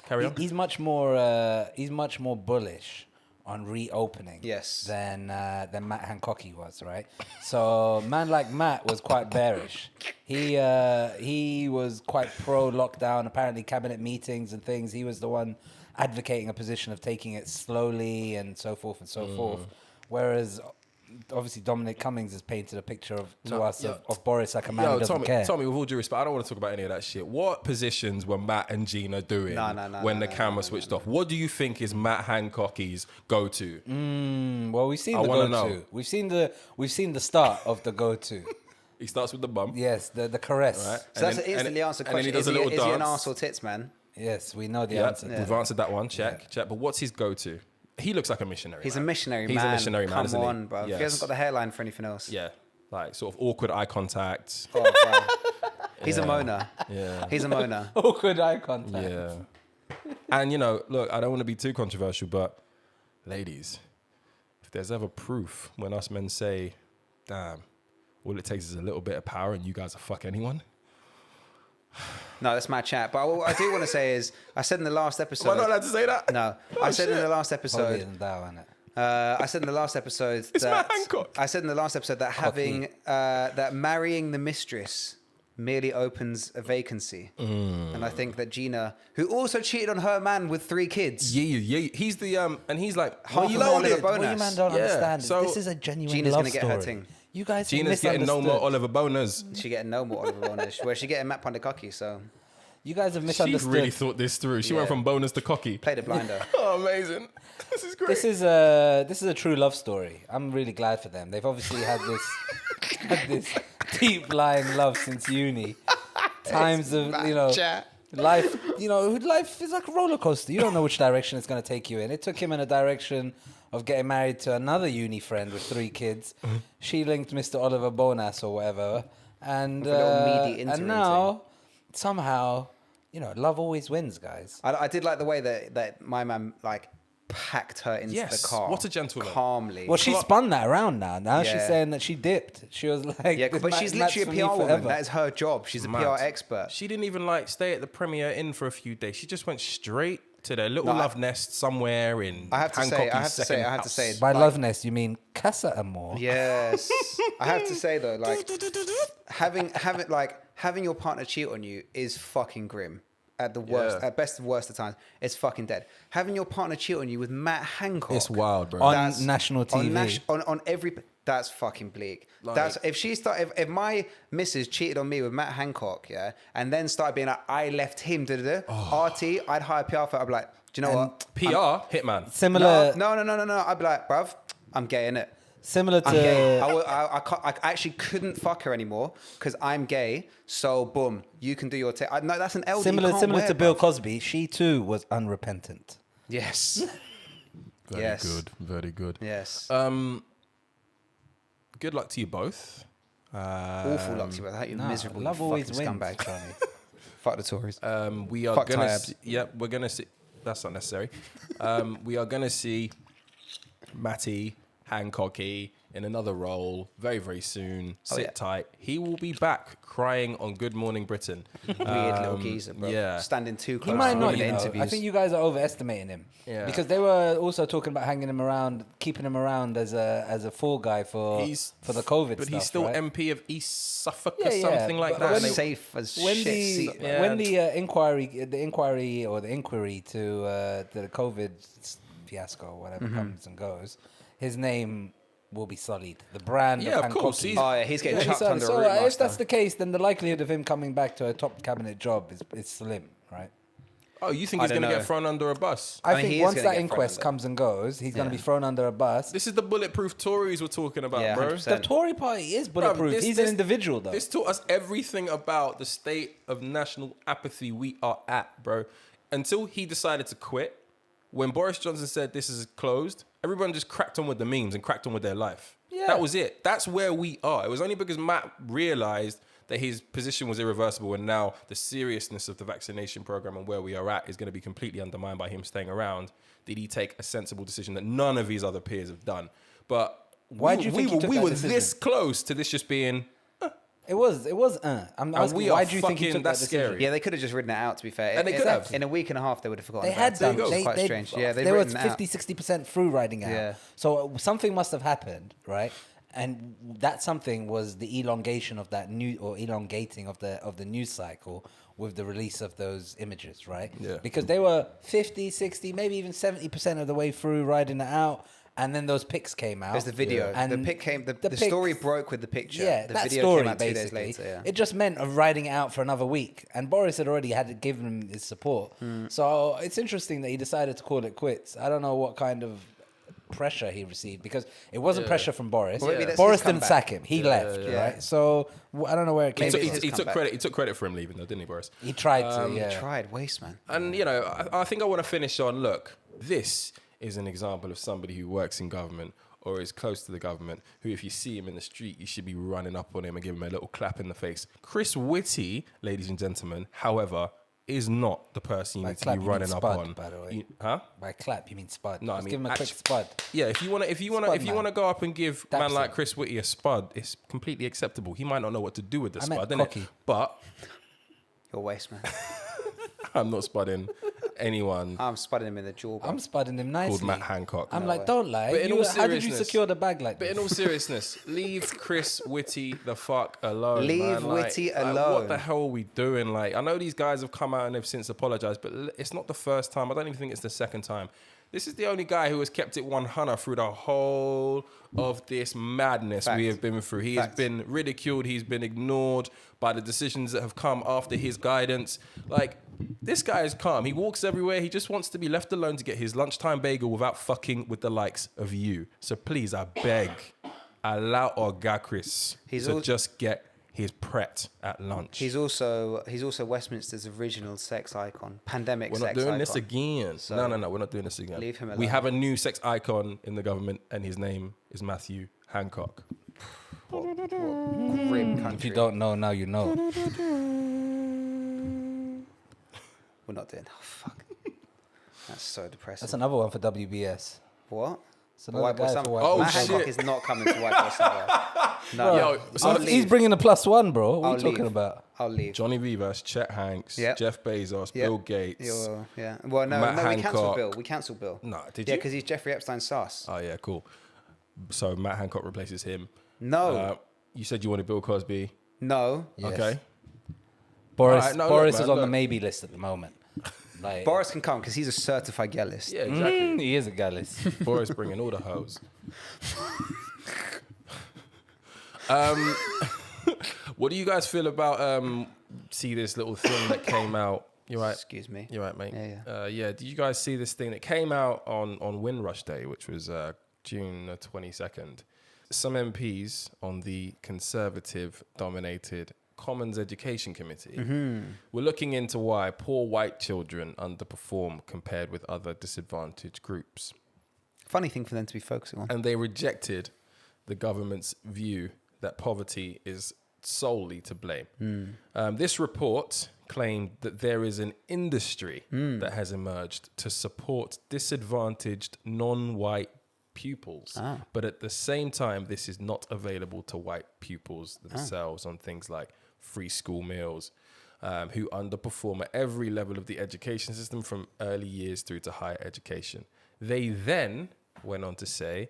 Carry on. He's much more bullish on reopening. Yes. Than Matt Hancock was, right? So man like Matt was quite bearish. He was quite pro lockdown. Apparently, cabinet meetings and things. He was the one advocating a position of taking it slowly and so forth and so forth. Whereas obviously Dominic Cummings has painted a picture of Boris like a man who doesn't care. Tommy, with all due respect, I don't want to talk about any of that shit. What positions were Matt and Gina doing when the camera switched off? What do you think is Matt Hancock's go-to? Well, we've seen the go-to. We've seen the start of the go-to. He starts with the bum. Yes, the caress. Right. So that's an instantly answered question. And then he does a little is he an dance. arsehole tits man? Yes, we know the Yeah, answer. we've answered that one. Check. But what's his go-to? He looks like a missionary. He's man. a missionary man. He's a missionary man, Come isn't he? on, bro. Yes. He hasn't got the hairline for anything else. Yeah, like sort of awkward eye contact. Oh, bro. He's a moaner. Yeah. He's a moaner. Awkward eye contact. Yeah. And, look, I don't want to be too controversial, but ladies, if there's ever proof when us men say, damn, all it takes is a little bit of power and you guys will fuck anyone. No, that's my chat. But what I do want to say is, I said in the last episode. Am I not allowed to say that? No, I said in the last episode. Holier than thou, innit? I said in the last episode It's that Matt Hancock. I said in the last episode that that marrying the mistress merely opens a vacancy, and I think that Gina, who also cheated on her man with 3 kids, Yeah. He's the and he's like Half of loaded. Oliver What you man don't Yeah, understand is so this is a genuine Gina's love gonna get story. her thing. You guys Gina's have getting no more Oliver Boners. she getting no more Oliver Bonus. Where she getting Matt Pandakaki, so You guys have She's misunderstood. really thought this through. She went from bonus to cocky. played a blinder. Oh, amazing. This is great. This is a true love story. I'm really glad for them. They've obviously had this deep lying love since uni. Times of life. Life is like a roller coaster. You don't know which direction it's going to take you in. It took him in a direction of getting married to another uni friend with 3 kids. She linked Mr. Oliver Bonas or whatever, and With a little meaty interim now somehow love always wins, guys. I did like the way that my man packed her into Yes, the car. what a gentleman. Calmly. Well, she spun that around now. Now she's Yeah. saying that she dipped. She was like, yeah, but she's literally a PR woman. That is her job. She's a Mad. PR expert. She didn't even stay at the Premier Inn for a few days. She just went straight to their little love nest somewhere in I have to Hancock's say, second I have to house. say, By love nest, you mean Casa Amor? yes. I have to say though, having your partner cheat on you is fucking grim. At the worst, Yeah. at best and worst of times, it's fucking dead. Having your partner cheat on you with Matt Hancock, It's wild, bro. On national TV. on every. That's fucking bleak. That's if my missus cheated on me with Matt Hancock, yeah, and then started being like, I left him, RT, I'd hire PR for. I'd be like, do you know what? PR, Hitman. Similar, No. I'd be like, bruv, I'm getting it. similar I'm gay. to I actually couldn't fuck her anymore because I'm gay. So boom, you can do your thing. No, that's an L. similar to Bill Cosby. She too was unrepentant. Yes. Very Yes. good. Very good. Yes. Good luck to you both. Awful luck to you about that. You miserable love fucking always wins, scumbag. Johnny. Fuck the Tories. We are Fuck gonna. Tyabs. Yep, we're gonna see. That's unnecessary. We are gonna see Matty Hancocky in another role very, very soon. Sit tight. He will be back crying on Good Morning Britain. Weird little geezer, bro. Yeah. Standing too close. He might to not, women in I interviews. think you guys are overestimating him. Yeah. Because they were also talking about hanging him around, keeping him around as a fall guy for the COVID But stuff, he's still right? MP of East Suffolk Yeah, or yeah, something like but that. when safe as when shit. the seat. Yeah. when the inquiry to the COVID fiasco or whatever comes and goes, his name will be sullied. The brand Yeah, of of course, Hancocky. Oh yeah, he's getting chucked so under so a root if that's master. the case, then the likelihood of him coming back to a top cabinet job is slim, right? Oh, you think I he's going don't to know. get thrown under a bus? I mean, he think is once gonna that get inquest thrown comes and goes, he's going to be thrown under a bus. This is the bulletproof Tories we're talking about, Yeah, bro. 100%. The Tory party is bulletproof. this- He's this- an individual, though. This taught us everything about the state of national apathy we are at, bro. Until he decided to quit, when Boris Johnson said this is closed, everyone just cracked on with the memes and cracked on with their life. Yeah. That was it. That's where we are. It was only because Matt realized that his position was irreversible and now the seriousness of the vaccination program and where we are at is going to be completely undermined by him staying around. Did he take a sensible decision that none of his other peers have done? But Why do you think he took we that were decision? this close to this just being... It was. I'm asking, we why are do you think he fucking- took that that's decision? scary. Yeah, they could have just written it out, to be fair. And they could have. In a week and a half, they would have forgotten They about had it. done. Which is They, quite they, strange. Yeah, there was written it out. 50-60% through writing out. Yeah. So something must have happened, right? And that something was the elongation of that elongating of the news cycle with the release of those images, right? Yeah. Because they were 50, 60, maybe even 70% of the way through writing it out. And then those pics came out. There's the video. And The pic came. The pic- story broke with the picture. Yeah, the that video story came out 2 days basically. later. Yeah. It just meant of writing it out for another week, and Boris had already given him his support. So it's interesting that he decided to call it quits. I don't know what kind of pressure he received, because it wasn't pressure from Boris. Well, maybe that's Boris his didn't comeback. sack him; he left, yeah. right? So I don't know where it came from. his He took comeback. credit. He took credit for him leaving, though, didn't he, Boris? He tried to. Yeah. Tried waste, man. And you know, I think I want to finish on. Look, this is an example of somebody who works in government or is close to the government, who, if you see him in the street, you should be running up on him and giving him a little clap in the face. Chris Whitty, ladies and gentlemen, however, is not the person you By need to clap, be you mean running up spud, on. by the way. Huh? By clap, you mean spud? No, I Just mean give him a quick actu- spud. Yeah, if you Spud man. want to go up and give a Dap man like him. Chris Whitty a spud, it's completely acceptable. He might not know what to do with the I meant spud, innit? cocky. But You're waste, man. I'm not spudding anyone I'm spudding him in the jaw. I'm spudding him nicely. called Matt Hancock. I'm No like, way. don't lie. But in all How did you seriousness- secure the bag like But this? in all seriousness, leave Chris Whitty the fuck alone. Leave man. Like- Whitty like, alone. What the hell are we doing? Like, I know these guys have come out and they've since apologized, but it's not the first time. I don't even think it's the second time. This is the only guy who has kept it 100 through the whole of this madness we Fact. have been through. He Fact. has been ridiculed. He's been ignored by the decisions that have come after his guidance. Like, this guy is calm. He walks everywhere. He just wants to be left alone to get his lunchtime bagel without fucking with the likes of you. So please, I beg, allow Oga Chris to just get his pret at lunch. He's also Westminster's original sex icon, pandemic We're sex not doing icon. this again. So, No, we're not doing this again. leave him We alone. have a new sex icon in the government, and his name is Matthew Hancock. Grim If country. you don't know, now you know. We're not doing. Oh fuck. That's so depressing. That's another one for WBS. What? It's another White Boy guy Summer. for White Oh, Boy Matt shit. Hancock is not coming to White Boy Summer. No. Yo, so I'll He's leave. bringing a +1, bro. What are I'll you talking leave. about? I'll leave. Johnny Vivas, Chet Hanks, Yep. Jeff Bezos, Yep. Bill Gates. Yeah. Well, no, Matt we cancelled Hancock. Bill. We cancelled Bill. No, did Yeah, you? because he's Jeffrey Epstein's sus. Oh yeah, cool. So Matt Hancock replaces him. No. You said you wanted Bill Cosby. No. Yes. Okay. Boris, Alright, no, Boris look, is man, on the look. maybe list at the moment. Like, Boris can come because he's a certified gallist. Yeah, exactly. he is a gallus. Boris bringing all the hoes. What do you guys feel about see this little thing that came out? You're right. Excuse me. You're right, mate. Yeah, Yeah. Did you guys see this thing that came out on Windrush Day, which was June the 22nd? Some MPs on the Conservative-dominated Commons Education Committee were looking into why poor white children underperform compared with other disadvantaged groups. Funny thing for them to be focusing on. And they rejected the government's view that poverty is solely to blame. This report claimed that there is an industry that has emerged to support disadvantaged non-white pupils. But at the same time, this is not available to white pupils themselves on things like free school meals, who underperform at every level of the education system from early years through to higher education. They then went on to say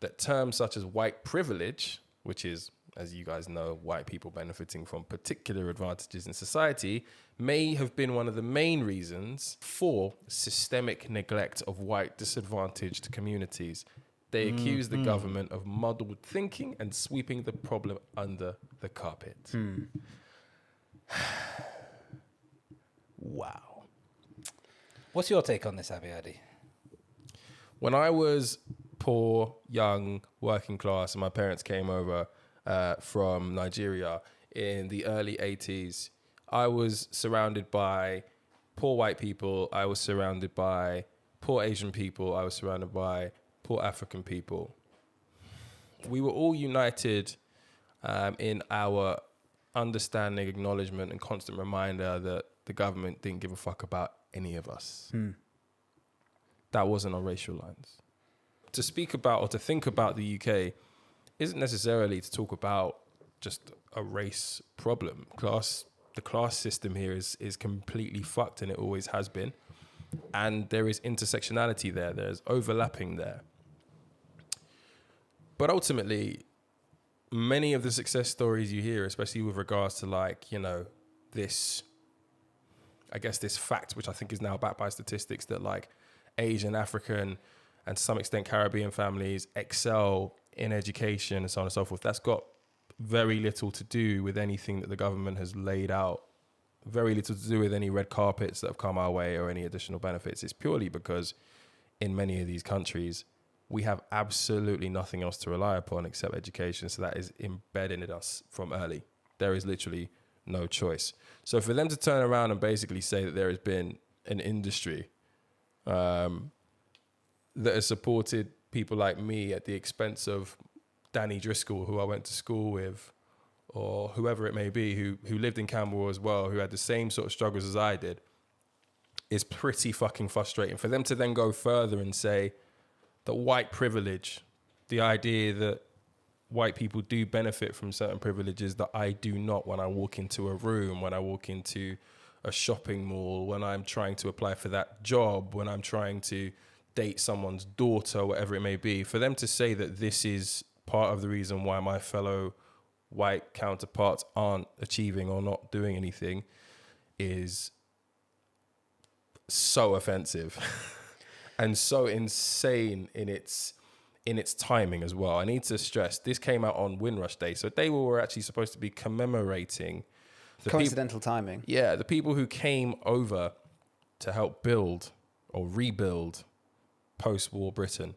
that terms such as white privilege, which is, as you guys know, white people benefiting from particular advantages in society, may have been one of the main reasons for systemic neglect of white disadvantaged communities. They accuse the government of muddled thinking and sweeping the problem under the carpet. Wow. What's your take on this, Abiadi? When I was poor, young, working class, and my parents came over from Nigeria in the early 80s, I was surrounded by poor white people. I was surrounded by poor Asian people. I was surrounded by poor African people. We were all united in our understanding, acknowledgement, and constant reminder that the government didn't give a fuck about any of us. That wasn't on racial lines. To speak about or to think about the UK isn't necessarily to talk about just a race problem. The class system here is completely fucked, and it always has been. And there is intersectionality there. There's overlapping there. But ultimately, many of the success stories you hear, especially with regards to like, you know, this fact, which I think is now backed by statistics, that like Asian, African, and to some extent Caribbean families excel in education and so on and so forth. That's got very little to do with anything that the government has laid out, very little to do with any red carpets that have come our way or any additional benefits. It's purely because in many of these countries, we have absolutely nothing else to rely upon except education. So that is embedded in us from early. There is literally no choice. So for them to turn around and basically say that there has been an industry that has supported people like me at the expense of Danny Driscoll, who I went to school with, or whoever it may be, who lived in Camberwell as well, who had the same sort of struggles as I did, is pretty fucking frustrating. For them to then go further and say that white privilege, the idea that white people do benefit from certain privileges that I do not, when I walk into a room, when I walk into a shopping mall, when I'm trying to apply for that job, when I'm trying to date someone's daughter, whatever it may be, for them to say that this is part of the reason why my fellow white counterparts aren't achieving or not doing anything is so offensive and so insane in its timing as well. I need to stress, this came out on Windrush Day, so a day where we're actually supposed to be commemorating the Coincidental timing. Yeah, the people who came over to help build or rebuild post-war Britain.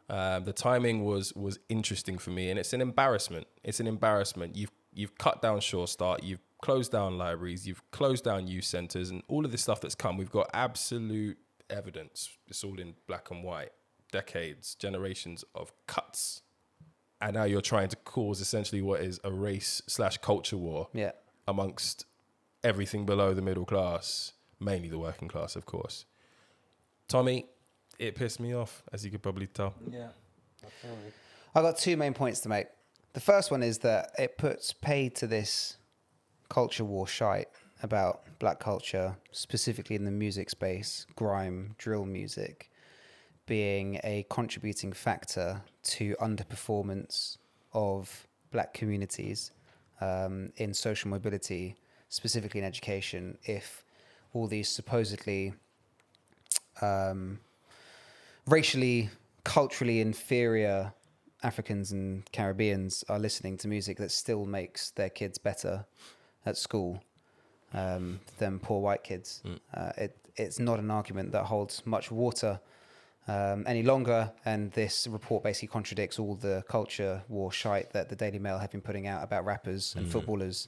The timing was interesting for me, and it's an embarrassment. It's an embarrassment. You've cut down Sure Start, you've closed down libraries, you've closed down youth centres, and all of this stuff that's come. We've got absolute evidence. It's all in black and white. Decades, generations of cuts, and now you're trying to cause essentially what is a race/culture war amongst everything below the middle class, mainly the working class, of course. Tommy, it pissed me off, as you could probably tell. Yeah. I've got two main points to make. The first one is that it puts paid to this culture war shite about black culture, specifically in the music space, grime, drill music, being a contributing factor to underperformance of black communities in social mobility, specifically in education, if all these supposedly racially, culturally inferior Africans and Caribbeans are listening to music that still makes their kids better at school than poor white kids. It's not an argument that holds much water any longer, and this report basically contradicts all the culture war shite that the Daily Mail have been putting out about rappers and footballers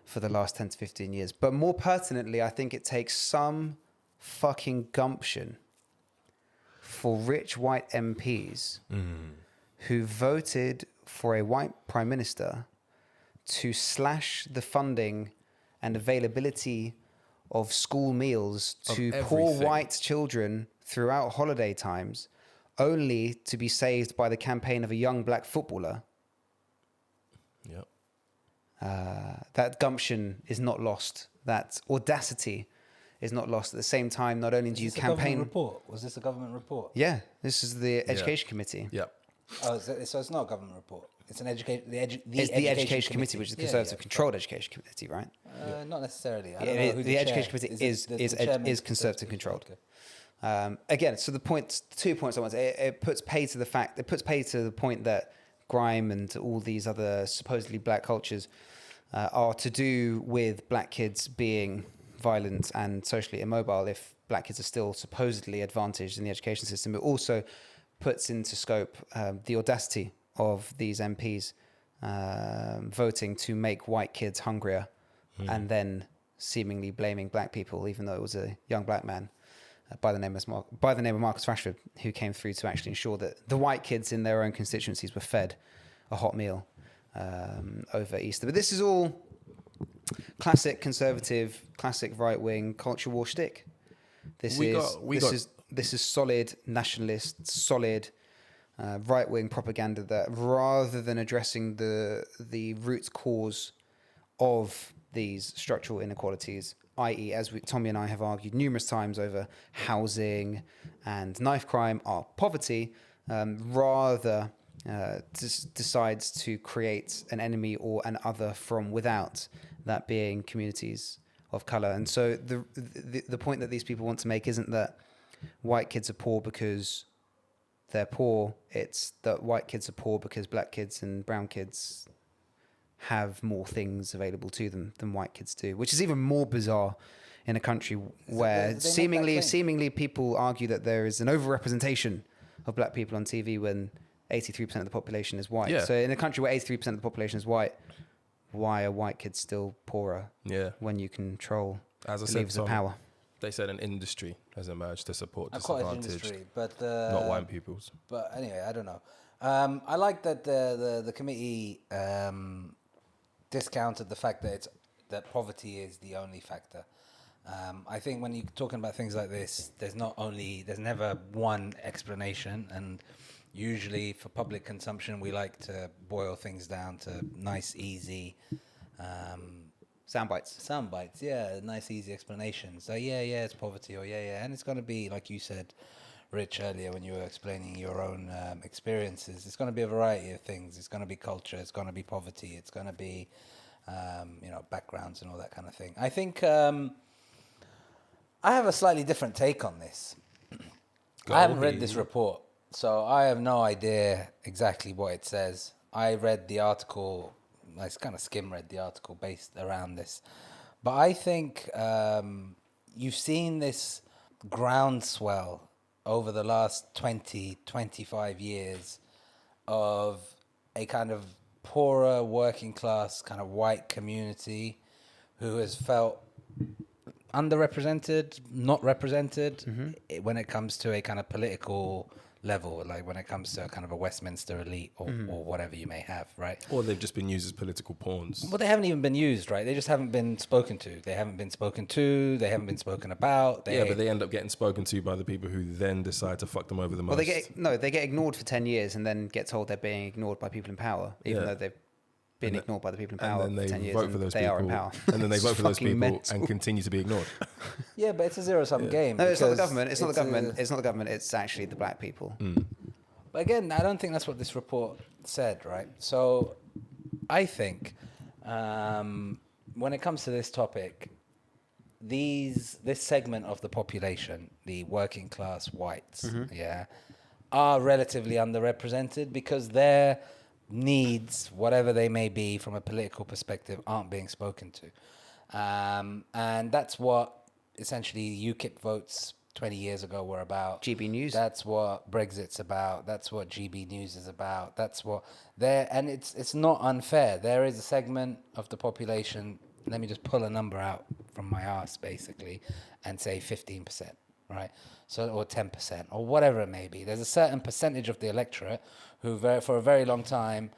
for the last 10 to 15 years. But more pertinently, I think it takes some fucking gumption for rich white MPs who voted for a white prime minister to slash the funding and availability of school meals to poor white children throughout holiday times, only to be saved by the campaign of a young black footballer. Yep. That gumption is not lost. That audacity is not lost. At the same time, not only do you campaign... Was this a government report? Yeah, this is the Education Committee. Yep. Oh, so it's not a government report. It's an education. It's the Education Committee, which is the Conservative-controlled Education Committee, right? Not necessarily. I don't know who the Education chair Committee is Conservative-controlled. Okay. Again, so the 2 points I want to say, it puts pay to the point that grime and all these other supposedly black cultures are to do with black kids being violent and socially immobile if black kids are still supposedly advantaged in the education system. It also puts into scope the audacity of these MPs voting to make white kids hungrier and then seemingly blaming black people, even though it was a young black man by the name of Marcus Rashford who came through to actually ensure that the white kids in their own constituencies were fed a hot meal over Easter. But this is all classic conservative, classic right-wing culture war shtick. This is solid nationalist, solid right-wing propaganda that, rather than addressing the root cause of these structural inequalities, i.e., as Tommy and I have argued numerous times over housing and knife crime, are poverty, rather decides to create an enemy or an other from without, that being communities of color. And so the point that these people want to make isn't that white kids are poor because they're poor, it's that white kids are poor because black kids and brown kids have more things available to them than white kids do, which is even more bizarre in a country where seemingly people argue that there is an overrepresentation of black people on TV when 83% of the population is white. Yeah. So in a country where 83% of the population is white, why are white kids still poorer when you control As I the said, levers of power? They said an industry has emerged to support Cottage disadvantaged, industry, but not white peoples. But anyway, I don't know. I like that the committee discounted the fact that poverty is the only factor. I think when you're talking about things like this, there's never one explanation, and usually for public consumption, we like to boil things down to nice, easy Sound bites. Nice, easy explanation. So it's poverty, or and it's going to be, like you said, Rich, earlier when you were explaining your own experiences. It's going to be a variety of things. It's going to be culture. It's going to be poverty. It's going to be backgrounds and all that kind of thing. I think I have a slightly different take on this. I haven't read this report, so I have no idea exactly what it says. I read the article. I kind of skim-read the article based around this. But I think you've seen this groundswell over the last 20, 25 years of a kind of poorer, working class, kind of white community who has felt underrepresented, not represented when it comes to a kind of political level, like when it comes to a kind of a Westminster elite or whatever you may have, right? Or they've just been used as political pawns. Well, they haven't even been used, right? They just haven't been spoken to. They haven't been spoken to. They haven't been spoken about. But they end up getting spoken to by the people who then decide to fuck them over the most. Well, they get ignored for 10 years and then get told they're being ignored by people in power, even though they've been ignored by the people in power and then for 10 they years. vote for those they people, are in power. and then they vote for those people mental. and continue to be ignored. Yeah, but it's a zero-sum game. No, it's not the because government. It's not the government. It's not the government. It's actually the black people. But again, I don't think that's what this report said, right? So I think when it comes to this topic, this segment of the population, the working class whites, are relatively underrepresented because their needs, whatever they may be from a political perspective, aren't being spoken to. And that's what essentially UKIP votes 20 years ago were about. GB News. That's what Brexit's about. That's what GB News is about. That's what and it's not unfair. There is a segment of the population, let me just pull a number out from my arse basically, and say 15%, right? So, or 10%, or whatever it may be. There's a certain percentage of the electorate who for a very long time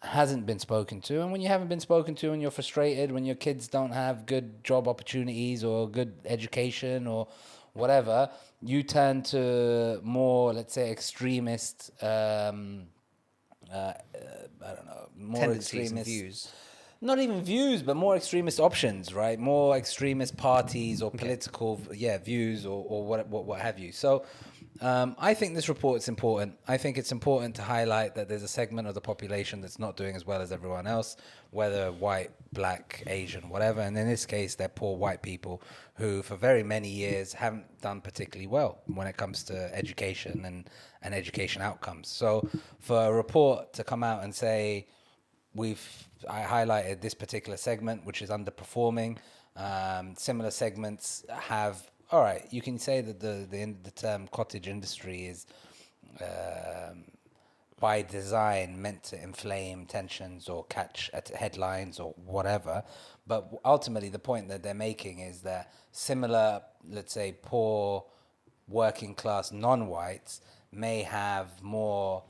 hasn't been spoken to. And when you haven't been spoken to and you're frustrated, when your kids don't have good job opportunities or good education or whatever, you turn to more, let's say, extremist, I don't know, more Tendencies extremist and views. Not even views, but more extremist options, right? More extremist parties or political, views or what have you. So I think this report is important. I think it's important to highlight that there's a segment of the population that's not doing as well as everyone else, whether white, black, Asian, whatever. And in this case, they're poor white people who for very many years haven't done particularly well when it comes to education and education outcomes. So for a report to come out and say, I highlighted this particular segment, which is underperforming. Similar segments have, all right, you can say that the term cottage industry is by design meant to inflame tensions or catch at headlines or whatever. But ultimately, the point that they're making is that similar, let's say, poor working class non-whites may have more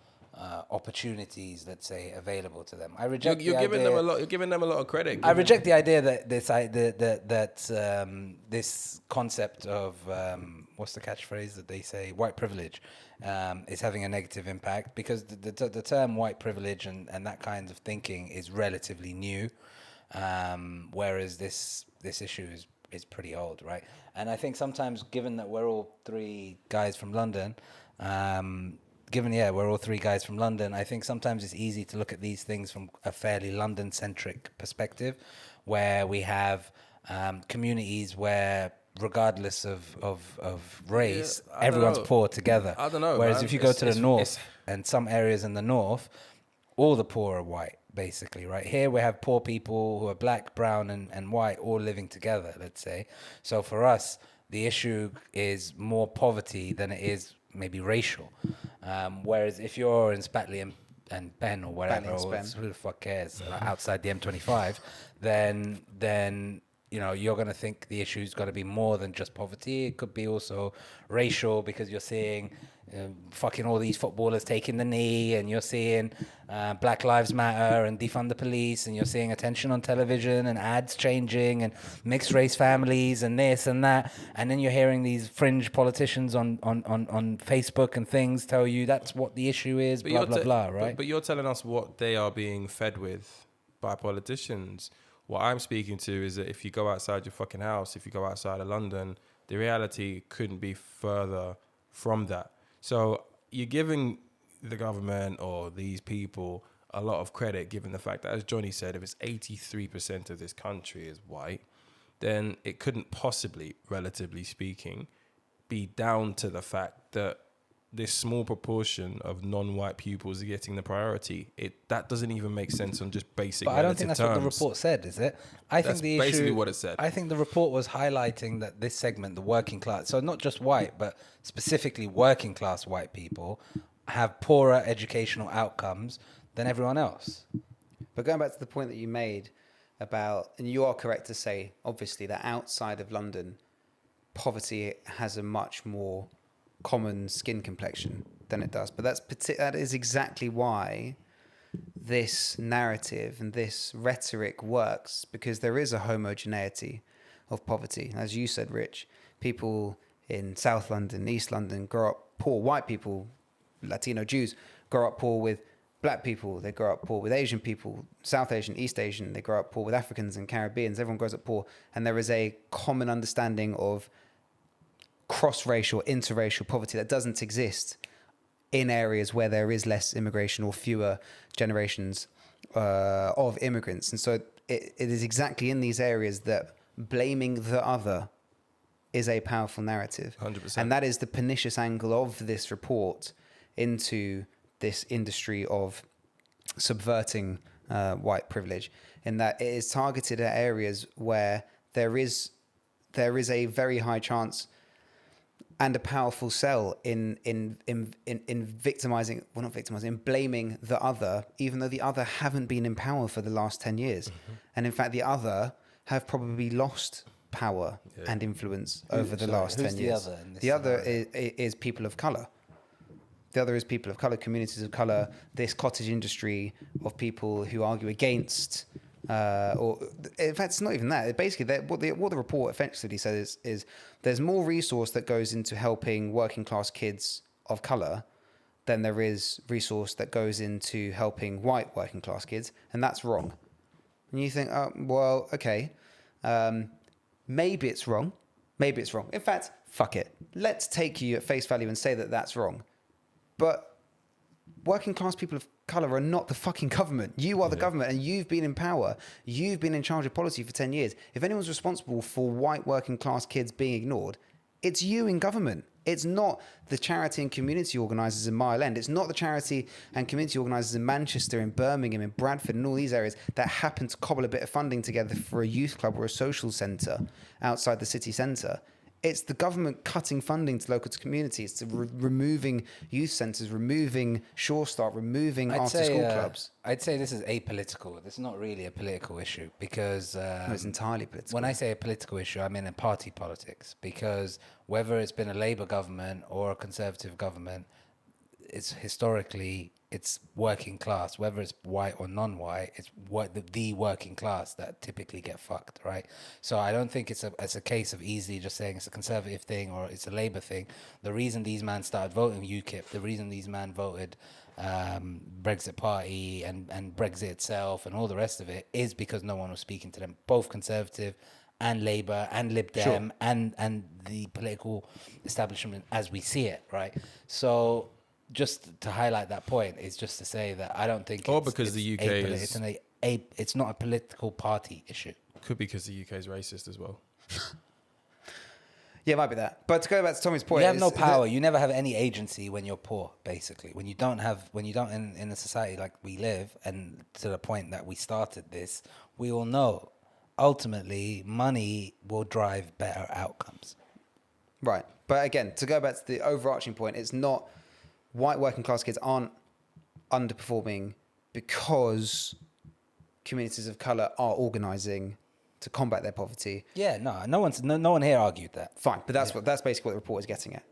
opportunities, let's say, available to them. I reject You're the giving idea, them a lot. You're giving them a lot of credit. I reject the idea that this concept of what's the catchphrase that they say, white privilege, is having a negative impact, because the term white privilege and that kind of thinking is relatively new, whereas this issue is pretty old, right? And I think sometimes, given that we're all three guys from London, we're all three guys from London, I think sometimes it's easy to look at these things from a fairly London-centric perspective, where we have communities where, regardless of race, everyone's poor together. I don't know. Whereas man. if you go to the north, and some areas in the north, all the poor are white, basically, right? Here we have poor people who are black, brown, and white all living together, let's say. So for us, the issue is more poverty than it is maybe racial. Whereas if you're in Spatley and Ben or whatever, or who the fuck cares, outside the M25, then you know, you're going to think the issue's got to be more than just poverty. It could be also racial, because you're seeing fucking all these footballers taking the knee, and you're seeing Black Lives Matter and defund the police, and you're seeing attention on television and ads changing and mixed race families and this and that. And then you're hearing these fringe politicians on Facebook and things tell you that's what the issue is, blah, blah, blah, right? But you're telling us what they are being fed with by politicians. What I'm speaking to is that if you go outside your fucking house, if you go outside of London, the reality couldn't be further from that. So you're giving the government or these people a lot of credit, given the fact that, as Johnny said, if it's 83% of this country is white, then it couldn't possibly, relatively speaking, be down to the fact that this small proportion of non-white pupils are getting the priority. That doesn't even make sense on just basic But I don't think that's terms. what the report said, is it? That's basically what it said. I think the report was highlighting that this segment, the working class, so not just white, but specifically working class white people, have poorer educational outcomes than everyone else. But going back to the point that you made about, and you are correct to say, obviously, that outside of London, poverty has a much more common skin complexion than it does. But that is exactly why this narrative and this rhetoric works, because there is a homogeneity of poverty. As you said, Rich, people in South London, East London grow up poor. White people, Latino Jews, grow up poor with black people. They grow up poor with Asian people, South Asian, East Asian. They grow up poor with Africans and Caribbeans. Everyone grows up poor. And there is a common understanding of cross-racial, interracial poverty that doesn't exist in areas where there is less immigration or fewer generations of immigrants. And so it is exactly in these areas that blaming the other is a powerful narrative. 100%. And that is the pernicious angle of this report into this industry of subverting white privilege, in that it is targeted at areas where there is a very high chance and a powerful sell in victimizing, well, not victimizing, in blaming the other, even though the other haven't been in power for the last 10 years. Mm-hmm. And in fact, the other have probably lost power and influence over the last 10 years. The other is people of color. The other is people of color, communities of color, this cottage industry of people who argue against, or in fact, it's not even that. Basically, what the report effectively says is there's more resource that goes into helping working class kids of color than there is resource that goes into helping white working class kids, and that's wrong. And you think, oh, well, okay, maybe it's wrong. Maybe it's wrong. In fact, fuck it. Let's take you at face value and say that that's wrong. But working class people of color are not the fucking government. You are the government, and you've been in power. You've been in charge of policy for 10 years. If anyone's responsible for white working class kids being ignored, it's you in government. It's not the charity and community organisers in Mile End. It's not the charity and community organisers in Manchester, in Birmingham, in Bradford, and all these areas that happen to cobble a bit of funding together for a youth club or a social centre outside the city centre. It's the government cutting funding to local communities, to removing youth centres, removing Sure Start, removing after-school clubs. I'd say this is apolitical. This is not really a political issue, because... No, it's entirely political. When I say a political issue, I mean in party politics, because whether it's been a Labour government or a Conservative government, it's historically it's working class, whether it's white or non-white, it's the working class that typically get fucked, right? So I don't think it's a case of easily just saying it's a conservative thing or it's a Labour thing. The reason these men started voting UKIP, the reason these men voted Brexit Party and Brexit itself and all the rest of it is because no one was speaking to them, both Conservative and Labour and Lib Dem and the political establishment as we see it, right? So just to highlight that point is just to say that I don't think it's not a political party issue. Could be because the UK is racist as well. Yeah, it might be that. But to go back to Tommy's point, you have no power. You never have any agency when you're poor, basically. When you don't in a society like we live, and to the point that we started this, we all know ultimately money will drive better outcomes. Right. But again, to go back to the overarching point, it's not white working class kids aren't underperforming because communities of colour are organising to combat their poverty. Yeah, no one here argued that. Fine, but that's basically what the report is getting at,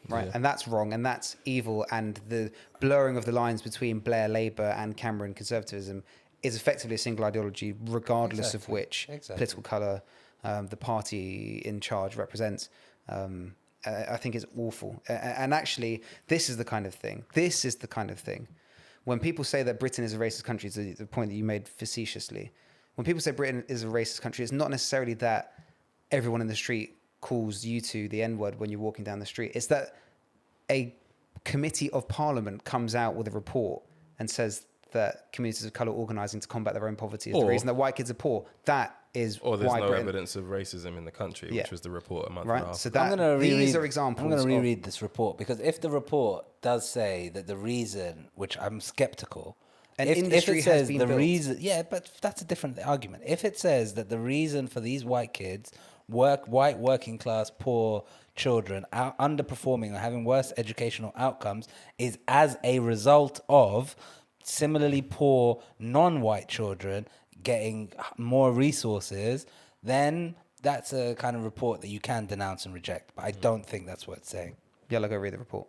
right? Yeah. And that's wrong, and that's evil, and the blurring of the lines between Blair Labour and Cameron conservatism is effectively a single ideology, regardless of which political colour the party in charge represents. I think it's awful. And actually, this is the kind of thing. When people say that Britain is a racist country, the point that you made facetiously, when people say Britain is a racist country, it's not necessarily that everyone in the street calls you to the N-word when you're walking down the street. It's that a committee of parliament comes out with a report and says that communities of colour organising to combat their own poverty is the reason that white kids are poor. That is or there's why no Britain... evidence of racism in the country, which was the report a month and a half. So these are examples. I'm going to reread this report, because if the report does say that the reason, which I'm skeptical, if it says the reason, but that's a different argument. If it says that the reason for these white kids, white working class poor children are underperforming or having worse educational outcomes is as a result of similarly poor non-white children getting more resources, then that's a kind of report that you can denounce and reject. But I don't think that's what it's saying. Yeah, I'll go read the report.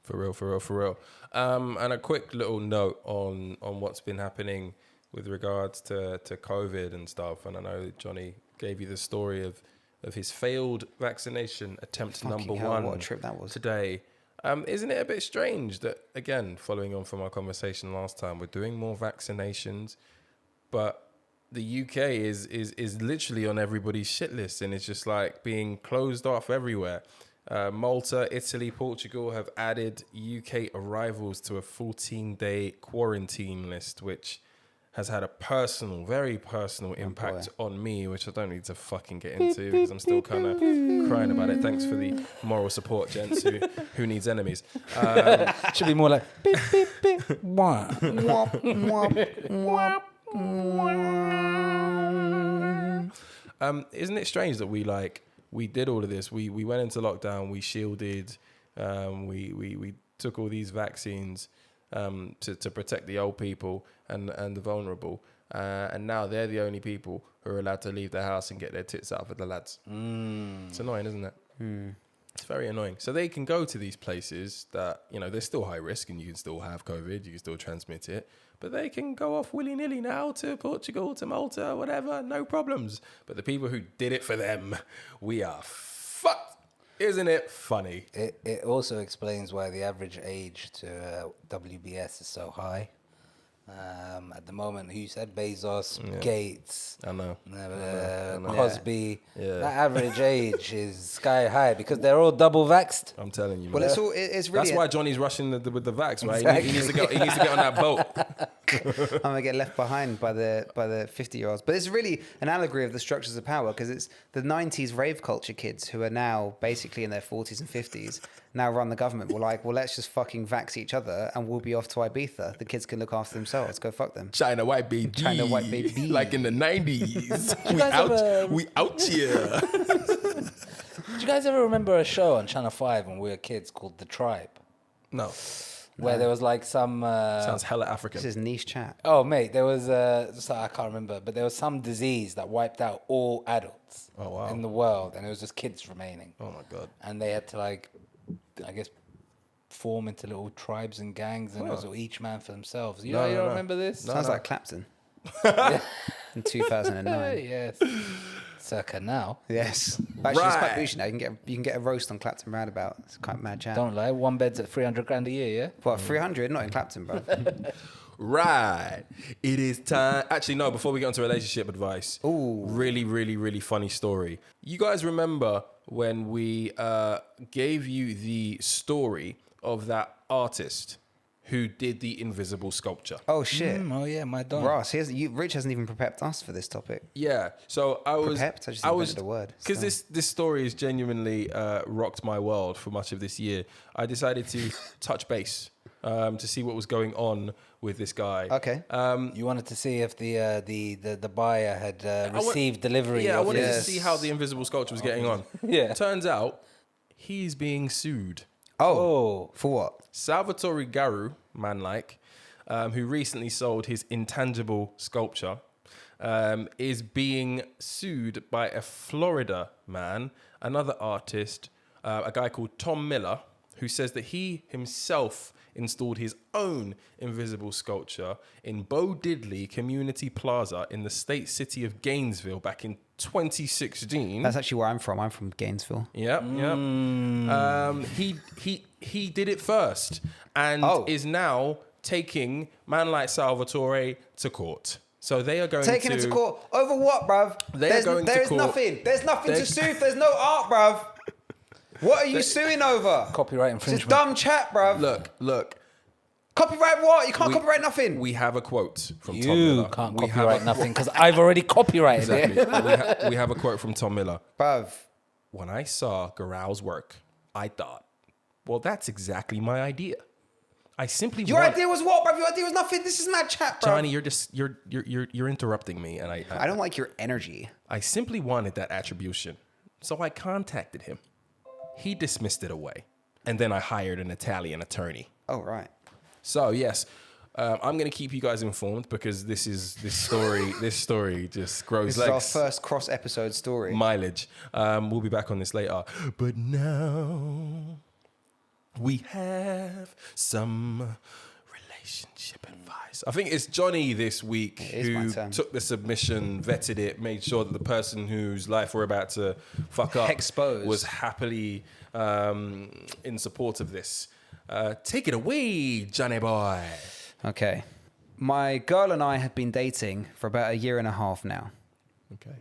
For real. And a quick little note on what's been happening with regards to COVID and stuff. And I know Johnny gave you the story of his failed vaccination attempt number one. What a trip that was. Today. Isn't it a bit strange that, again, following on from our conversation last time, we're doing more vaccinations, but the UK is literally on everybody's shit list, and it's just like being closed off everywhere. Malta, Italy, Portugal have added UK arrivals to a 14-day quarantine list, which has had a very personal impact on me, which I don't need to fucking get into because I'm still kind of crying about it. Thanks for the moral support, gents, who needs enemies. Should be more like beep, beep, beep, wah, wah, wah, wah. Isn't it strange that we did all of this? We went into lockdown, we shielded, we took all these vaccines to protect the old people and the vulnerable, and now they're the only people who are allowed to leave their house and get their tits out for the lads. It's annoying, isn't it? It's very annoying. So they can go to these places that, they're still high risk and you can still have COVID, you can still transmit it, but they can go off willy-nilly now to Portugal, to Malta, whatever, no problems. But the people who did it for them, we are fucked. Isn't it funny? It also explains why the average age to WBS is so high. At the moment, who you said? Bezos, Gates, I know. Cosby. Yeah. That average age is sky high because they're all double vaxxed. I'm telling you. Well, man. it's really. That's why Johnny's rushing with the vax, right? Exactly. He needs to get on that boat. I'm gonna get left behind by the 50-year-olds. But it's really an allegory of the structures of power, because it's the 90s rave culture kids who are now basically in their 40s and 50s now run the government. We're like, well, let's just fucking vax each other and we'll be off to Ibiza. The kids can look after themselves. Go fuck them. China white baby. Like in the 90s. We out here. Did you guys ever remember a show on Channel 5 when we were kids called The Tribe? No. Where there was like some... Sounds hella African. This is niche chat. Oh, mate, there was... I can't remember, but there was some disease that wiped out all adults in the world, and it was just kids remaining. Oh, my God. And they had to, I guess, form into little tribes and gangs, and it was each man for themselves. You No, don't no. remember this? Sounds like Clapton Yeah. in 2009. Yes. Circa now. Yes. Actually, it's quite Right. bougie now. You can get a roast on Clapton Roundabout. It's quite mad chat. Don't lie. One bed's at 300 grand a year, yeah? What, 300? Not in Clapton, bro. Right. It is time. Actually, no, before we get onto relationship advice. Ooh. Really, really, really funny story. You guys remember when we gave you the story of that artist who did the invisible sculpture? Oh, shit. Oh, yeah, my dog. Ross, Rich hasn't even prepped us for this topic. Yeah. So I was... Prepped? I just invented a word. Because Still. this story has genuinely rocked my world for much of this year. I decided to touch base to see what was going on with this guy. Okay. You wanted to see if the buyer had received delivery. Yeah, I of wanted his- to see how the invisible sculpture was getting on. Yeah. Turns out he's being sued. Oh. For what? Salvatore Garu, who recently sold his intangible sculpture, is being sued by a Florida man, another artist, a guy called Tom Miller, who says that he himself installed his own invisible sculpture in Bo Diddley Community Plaza in the state city of Gainesville back in 2016. That's actually where I'm from. I'm from Gainesville. Yep. He did it first and is now taking man like Salvatore to court. So they are going Taking him to court over what, bruv? There's going to court. nothing. There's nothing to sue if there's no art, bruv. What are you suing over? Copyright It's infringement. dumb chat, bruv. Look. Copyright what? You can't copyright nothing. We have a quote from Tom You Miller. can't We have copyright a- nothing because I've already copyrighted Exactly. it. we have a quote from Tom Miller. Bruv. When I saw Garau's work, I thought, well, that's exactly my idea. I simply Your want... idea was what, bruv? Your idea was nothing. This is mad chat, bruv. Johnny, you're interrupting me, and I don't like your energy. I simply wanted that attribution, so I contacted him. He dismissed it away, and then I hired an Italian attorney. Oh, right. So yes, I'm going to keep you guys informed because this story just grows This legs. is our first cross episode story. Mileage. We'll be back on this later. But now we have some relationship advice. I think it's Johnny this week is my who turn. took the submission, vetted it, made sure that the person whose life we're about to fuck up Exposed. was happily in support of this. Take it away, Johnny boy. Okay. My girl and I have been dating for about a year and a half now. Okay.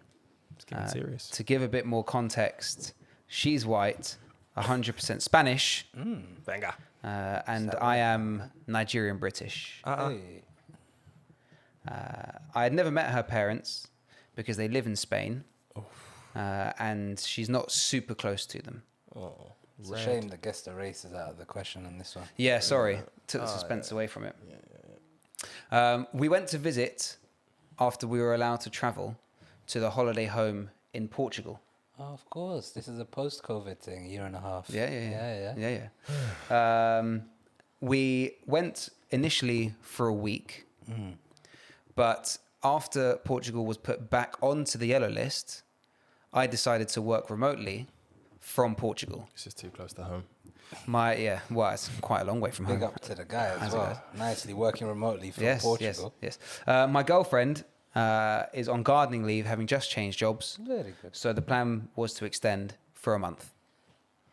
It's getting serious. To give a bit more context, she's white, 100% Spanish, Venga. and I am Nigerian British. Hey. I had never met her parents because they live in Spain, and she's not super close to them. Oh, It's a shame the guest race is out of the question on this one. Yeah, sorry. Took the suspense away from it. We went to visit after we were allowed to travel to the holiday home in Portugal. Oh, of course. This is a post-COVID thing, year and a half. Yeah. We went initially for a week, but after Portugal was put back onto the yellow list, I decided to work remotely from Portugal. This is too close to home. It's quite a long way from Big home. up to the guy as well. Nicely working remotely from Yes, Portugal. yes. My girlfriend is on gardening leave, having just changed jobs. Very good. So the plan was to extend for a month.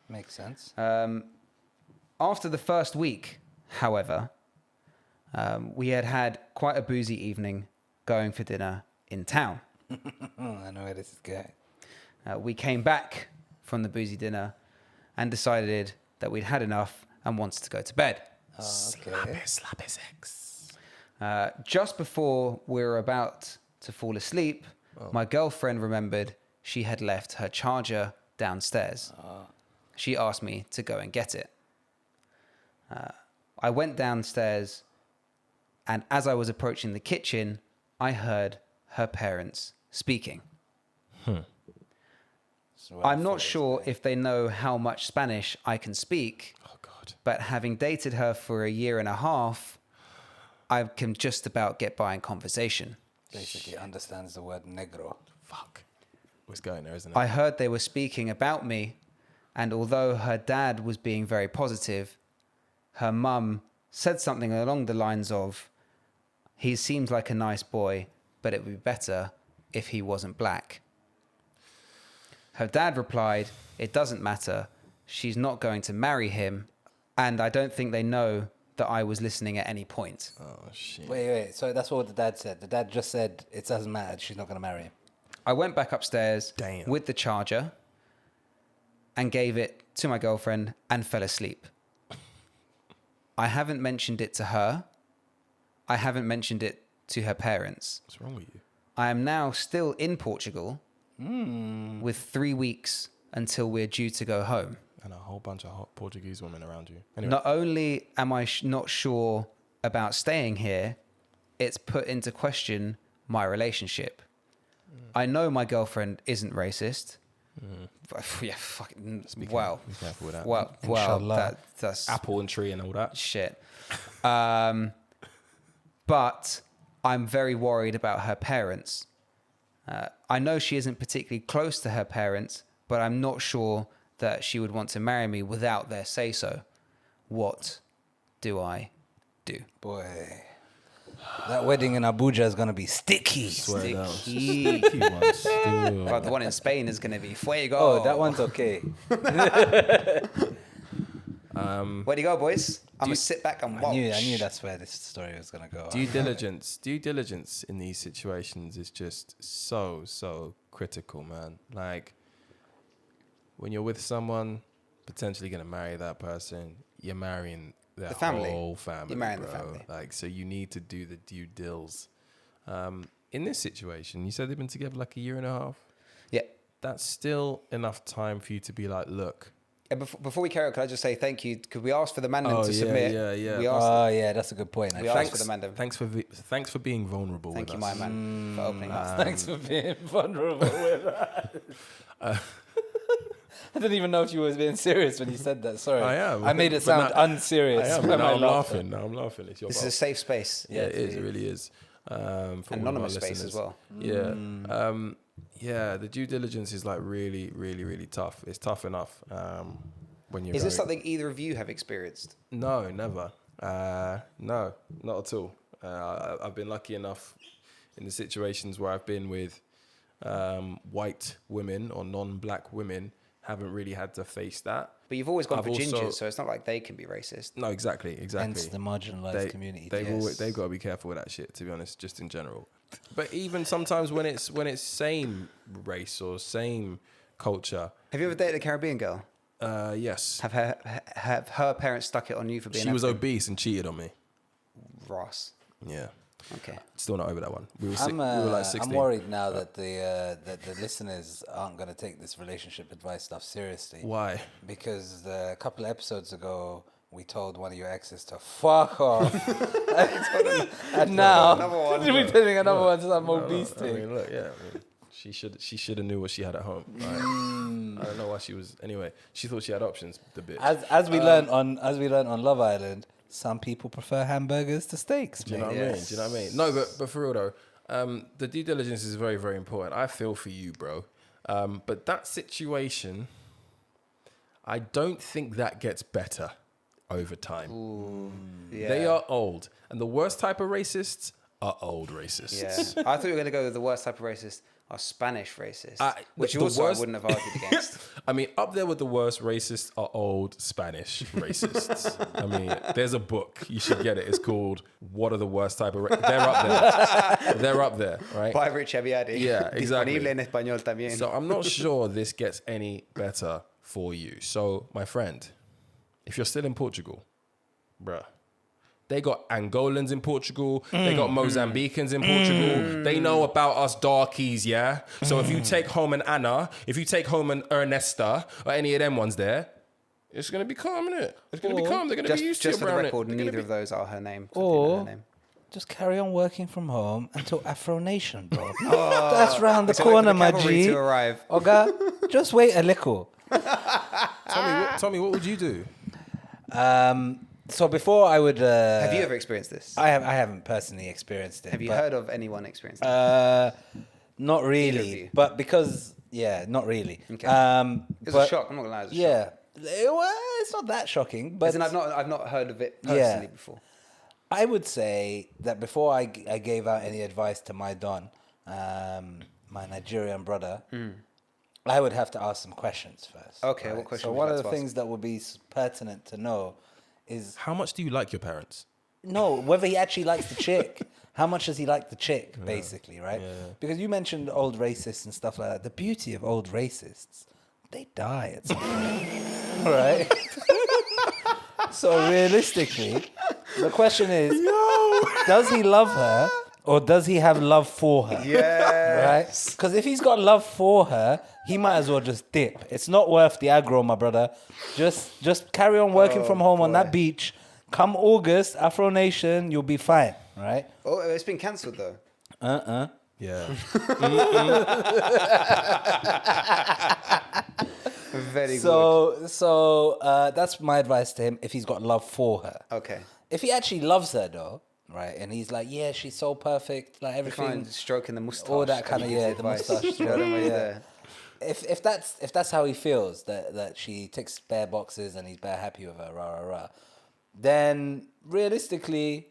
Makes sense. After the first week, however, we had quite a boozy evening going for dinner in town. I know where this is going. We came back from the boozy dinner and decided that we'd had enough and wanted to go to bed. Oh, okay. Slappy sex. Just before we were about to fall asleep, my girlfriend remembered she had left her charger downstairs. She asked me to go and get it. I went downstairs, and as I was approaching the kitchen, I heard her parents speaking. So I'm not sure if they know how much Spanish I can speak, Oh God. but having dated her for a year and a half, I can just about get by in conversation. basically understands the word negro. Fuck. What's going there, isn't it? I heard they were speaking about me, and although her dad was being very positive, her mum said something along the lines of, he seems like a nice boy, but it would be better if he wasn't black. Her dad replied, it doesn't matter. She's not going to marry him. And I don't think they know that I was listening at any point. Oh, shit. Wait. So that's what the dad said. The dad just said, it doesn't matter. She's not going to marry him. I went back upstairs Damn. with the charger and gave it to my girlfriend and fell asleep. I haven't mentioned it to her. I haven't mentioned it to her parents. What's wrong with you? I am now still in Portugal with 3 weeks until we're due to go home. And a whole bunch of hot Portuguese women around you. Anyway. Not only am I not sure about staying here, it's put into question my relationship. I know my girlfriend isn't racist. Yeah, fucking, well, Be careful with that. well, Inshallah. that's Apple and tree and all that. shit. But I'm very worried about her parents. I know she isn't particularly close to her parents, but I'm not sure that she would want to marry me without their say-so. What do I do? Boy, that wedding in Abuja is going to be sticky. Swear down. Sticky. Key ones still. But the one in Spain is going to be fuego. Oh, that one's okay. Where do you go, boys? I'm going to sit back and watch. I knew that's where this story was going to go. Due diligence in these situations is just so critical, man. Like, when you're with someone, potentially going to marry that person, you're marrying their The family. whole family. You're marrying the bro. family. Like, so you need to do the due dils. In this situation, you said they've been together like a year and a half. Yeah. That's still enough time for you to be like, look. Before we carry on, can I just say thank you? Because we asked for the mandem to submit. Yeah. We asked Oh, yeah, that's a good point. We asked for the mandem. Thanks for being vulnerable Thank with you, us. my man, for opening up. Thanks for being vulnerable with that. I didn't even know if you were being serious when you said that. Sorry. I am. I made it But sound now- unserious. I am. when Now I I'm laughed. laughing. It's your This is fault. a safe space. Yeah, it is. It really is. For all of our Anonymous space listeners. as well. Yeah. Yeah. The due diligence is like really tough. It's tough enough. When you're. Is this something either of you have experienced? No, never. No, not at all. I've been lucky enough in the situations where I've been with white women or non-black women. Haven't really had to face that. But you've always gone I've for also- gingers, so it's not like they can be racist. No, exactly. Hence the marginalised community. They've got to be careful with that shit, to be honest, just in general. But even sometimes when it's same race or same culture, Have you ever dated a Caribbean girl? yes, Have her parents stuck it on you for being she was African? obese and cheated on me. Ross. Yeah, Okay. still not over that one. We were like 16. I'm worried now that the listeners aren't going to take this relationship advice stuff seriously. Why? Because a couple of episodes ago, we told one of your exes to fuck off. and now Another one. we're doing another one to some obese I thing. mean, look, yeah. I mean, she should have knew what she had at home. Right? I don't know why she was. Anyway, she thought she had options. The bitch. As we learned on Love Island, some people prefer hamburgers to steaks. Do you know mate. what I mean? Do you know what I mean? No, but for real though, the due diligence is very, very important. I feel for you, bro. But that situation, I don't think that gets better over time. Yeah. They are old. And the worst type of racists are old racists. Yeah. I thought you were going to go with the worst type of racist are Spanish racists, which the also worst- I wouldn't have argued against. I mean, up there with the worst racists are old Spanish racists. I mean, there's a book. You should get it. It's called What Are the Worst Type of Racists? They're up there. They're up there, right? By Rich Abiadi. Yeah, exactly. Disponible en español también. So I'm not sure this gets any better for you. So, my friend, if you're still in Portugal, bruh, they got Angolans in Portugal. They got Mozambicans in Portugal. They know about us darkies, yeah? So if you take home an Anna, if you take home an Ernesta, or any of them ones there, it's going to be calm, innit? It's going to be calm. They're going to be used to just it, for the brown record, it. neither of those are her name. So I Or- didn't know her name. Just carry on working from home until Afro Nation, bro. That's round the So wait for corner, the my cavalry G. to arrive. Oga, just wait a little. Tommy, what would you do? So before I would... Have you ever experienced this? I haven't personally experienced it. Have you but, heard of anyone experiencing it? Not Either of really. you? But because... Yeah, not really. Okay. It It was a shock. I'm not going to lie. It was a shock. Yeah. It's not that shocking, but As in, I've not heard of it personally before. I would say that before I gave out any advice to my Don, my Nigerian brother, I would have to ask some questions first. Okay, what questions So would one you of like the to things that would be pertinent to know is How much do you like your parents? whether he actually likes the chick. How much does he like the chick, basically, right? Because you mentioned old racists and stuff like that. The beauty of old racists, they die at some point, right? So realistically, the question is, does he love her or does he have love for her? Yeah. Right? Because if he's got love for her, he might as well just dip. It's not worth the aggro, my brother. Just carry on working from home on that beach. Come August, Afro Nation, you'll be fine, right? Oh, it's been cancelled though. Yeah. Very good. So that's my advice to him if he's got love for her. Okay. If he actually loves her though, right, and he's like, yeah, she's so perfect, like everything, Fine, stroking the mustache. all that kind of and he gives the advice. mustache, You know what I mean? yeah. If that's how he feels, that she ticks bare boxes and he's bare happy with her, rah rah rah, then realistically,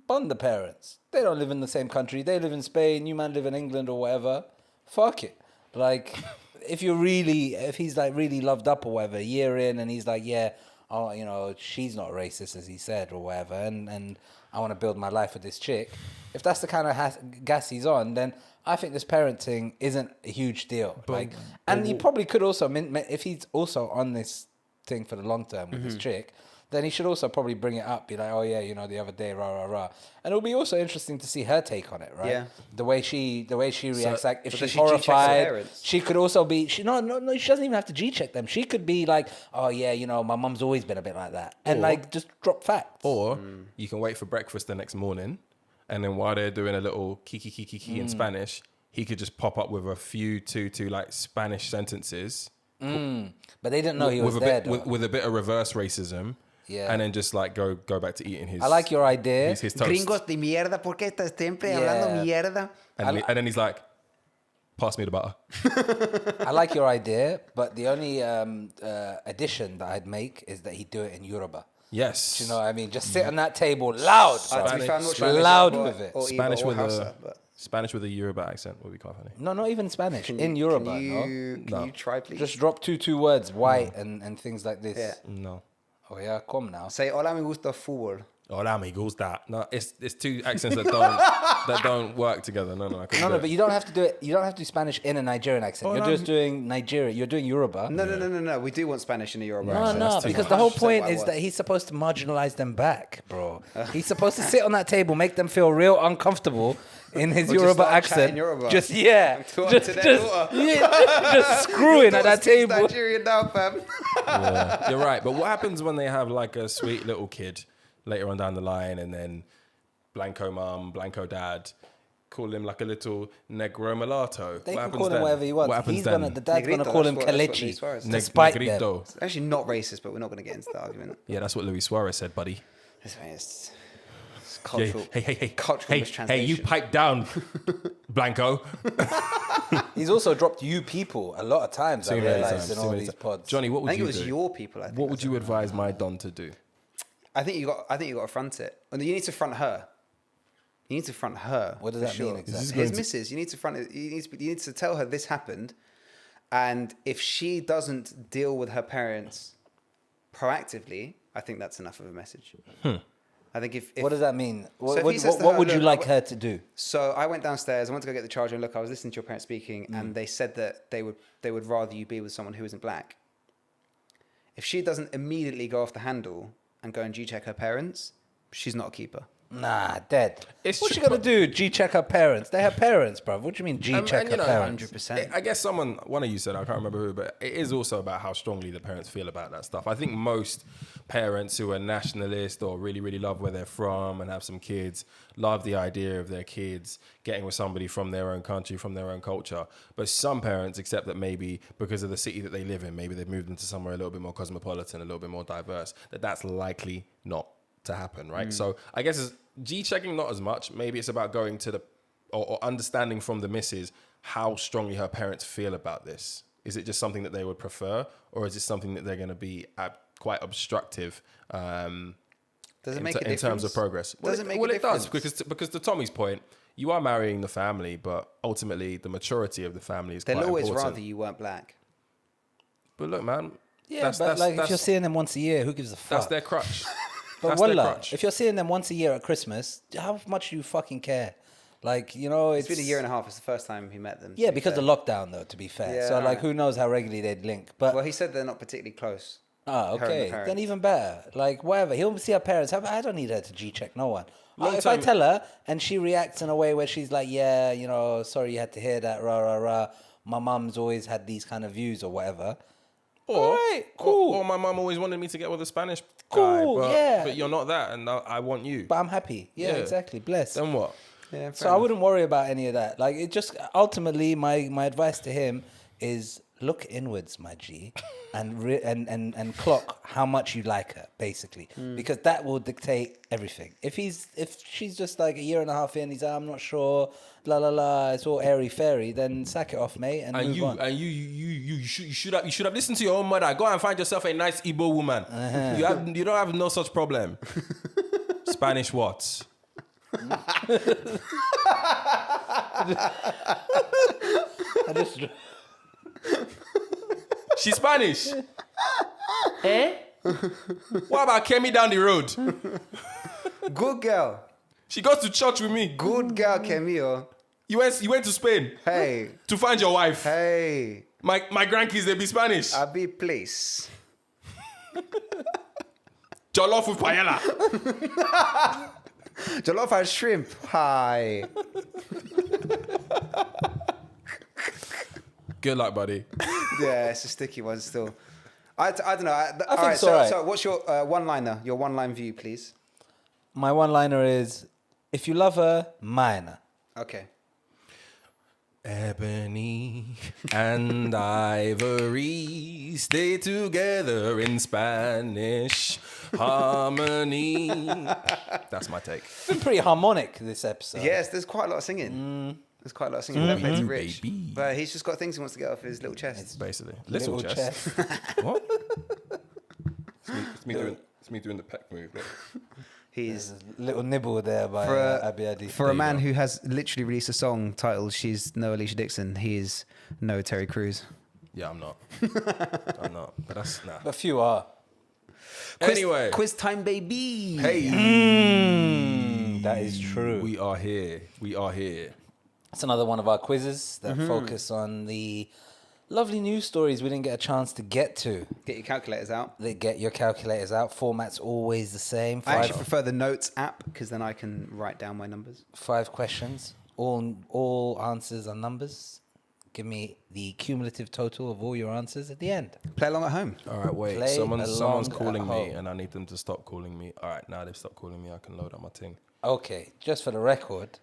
bond the parents. They don't live in the same country. They live in Spain. You man live in England or whatever. Fuck it. Like, if he's like really loved up or whatever, a year in, and he's like, yeah, oh, you know, she's not racist as he said or whatever, and I want to build my life with this chick. If that's the kind of gas he's on, then I think this parenting isn't a huge deal. And he probably could also, if he's also on this thing for the long term with this chick, then he should also probably bring it up, be like, oh yeah, you know, the other day, rah, rah, rah. And it'll be also interesting to see her take on it, right? Yeah. The way she reacts, like if but she's does she G-check her horrified, parents? she could also be, she doesn't even have to G-check them. She could be like, oh yeah, you know, my mum's always been a bit like that. And like, just drop facts. Or you can wait for breakfast the next morning, and then while they're doing a little kiki in Spanish, he could just pop up with a few two like Spanish sentences. But they didn't know he was with there, with a bit of reverse racism. Yeah. And then just like go back to eating his. I like your idea. His toast. Gringos de mierda, ¿por qué estás siempre hablando mierda? And then he's like, pass me the butter. I like your idea, but the only addition that I'd make is that he'd do it in Yoruba. Yes. Do you know what I mean? Just sit on that table loud, bro. To be fair, I'm not trying to loud support with it. or Spanish Igbo or with Hausa, a but Spanish with a Yoruba accent would be quite funny. No, not even Spanish. can In you- Yoruba, Can you try, please? Just drop two words, white and things like this. Yeah. No. Oh yeah, come now. Say, hola, me gusta fútbol. Hola, amigos. That no, it's two accents that don't work together. No, I couldn't No, do it. but you don't have to do it. You don't have to do Spanish in a Nigerian accent. You're just doing Nigeria. You're doing Yoruba. No. We do want Spanish in the Yoruba No, accent. no, That's too because much. the whole 100% point what I is want. that he's supposed to marginalize them back, bro. He's supposed to sit on that table, make them feel real uncomfortable in his Or just Yoruba start accent. chatting Yoruba. Just yeah, Talking to their daughter. just screwing at that Speaks table. Nigerian now, fam. Yeah, you're right. But what happens when they have like a sweet little kid later on down the line, and then Blanco mum, Blanco dad, call him like a little negro mulatto? They What can happens call him then? whatever he wants. What happens He's then? the dad's gonna Negrito, call him that's what Luis Kelechi, Suarez said. despite them. Negrito. It's actually not racist, but we're not going to get into that argument. Yeah, that's what Luis Suarez said, buddy. It's Yeah, cultural. hey, cultural hey, mistranslation. you pipe down, Blanco. He's also dropped you people a lot of times. I Too many realized times, in too all many these times. pods. Johnny, what I would think you it was do? your people. I think What would you advise my Don to do? I think you got to front it. And you need to front her. You need to front her. What does for that mean exactly? His missus. You need to front it. You need to tell her this happened, and if she doesn't deal with her parents proactively, I think that's enough of a message. I think if What does that mean? What, if he says to what her, would you "Look, like her to do? So I went downstairs. I went to go get the charger, and look, I was listening to your parents speaking, and they said that they would rather you be with someone who isn't black. If she doesn't immediately go off the handle and go and G-check her parents, she's not a keeper. Nah, dead. It's What's true, she gonna but- do? G-check her parents? They're her parents, bruv. What do you mean G-check and her you know, parents? 100%. I guess one of you said, I can't remember who, but it is also about how strongly the parents feel about that stuff. I think most parents who are nationalist or really, really love where they're from and have some kids love the idea of their kids getting with somebody from their own country, from their own culture. But some parents accept that maybe because of the city that they live in, maybe they've moved into somewhere a little bit more cosmopolitan, a little bit more diverse, that's likely not to happen, right? So I guess it's G-checking not as much. Maybe it's about going to or understanding from the missus how strongly her parents feel about this. Is it just something that they would prefer, or is it something that they're going to be quite obstructive Does it make a in difference? terms of progress? Does it make a it does, difference? because to Tommy's point, you are marrying the family, but ultimately the maturity of the family is They'll quite always important. rather you weren't black. But look, man, Yeah, but like if you're seeing them once a year, who gives a fuck? that's their crutch. But That's their wallah, crutch. if you're seeing them once a year at Christmas, how much do you fucking care? Like, you know, It's been a year and a half. It's the first time he met them. to Yeah, be because fair. the lockdown, though, to be fair. Yeah, so, like, alright. who knows how regularly they'd link. But, Well, he said they're not particularly close. ah, her and the okay. parents. Then even better. Like, whatever. He'll see her parents. I don't need her to G-check no one. If I Long-term- tell her and she reacts in a way where she's like, yeah, you know, sorry you had to hear that, rah, rah, rah. My mum's always had these kind of views or whatever. Or, Alright, cool. Or my mum always wanted me to get with a Spanish guy, Cool, but, yeah. but you're not that, and I want you. But I'm happy. Yeah, Yeah. exactly. Bless. Then what? Yeah, So I wouldn't worry about any of that. Like, it just ultimately, my advice to him is look inwards, my G, and clock how much you like her, basically, because that will dictate everything. If she's just like a year and a half in, he's like, I'm not sure, la la la, it's all airy fairy, then sack it off, mate, and move on. You should have listened to your own mother. Go and find yourself a nice Igbo woman. You don't have no such problem. Spanish what? I just- She's Spanish. What about Kemi down the road? Good girl. She goes to church with me. Good girl, Camille. You went to Spain Hey. to find your wife. Hey. My grandkids, they be Spanish. I'll be please. Jollof with paella. Jollof and shrimp. Hi. Good luck, buddy. Yeah, it's a sticky one still. I don't know. think Alright, it's alright. So what's your one-liner? Your one-line view, please. My one-liner is, if you love her, mine her. Okay. Ebony and ivory stay together in Spanish harmony. That's my take. It's been pretty harmonic, this episode. Yes, there's quite a lot of singing. There's quite a lot of singing. That plays Rich. baby. But he's just got things he wants to get off his little chest. Basically, Little little chest. What? It's me doing the peck move. Look. He's There's a little nibble there by Abiadi. for a man who has literally released a song titled "She's No Alicia Dixon." He is no Terry Crews. Yeah, I'm not. I'm not. But that's nah. A few are. Anyway, quiz time, baby. hey, That is true. we are here. We are here. It's another one of our quizzes that focus on the lovely news stories we didn't get a chance to get to. Get your calculators out. They get your calculators out. Format's always the same. I actually prefer the notes app because then I can write down my numbers. 5 questions. All answers are numbers. Give me the cumulative total of all your answers at the end. Play along at home. All right, wait. Play Someone's along calling at me, home. and I need them to stop calling me. All right, now they've stopped calling me. I can load up my thing. Okay, just for the record,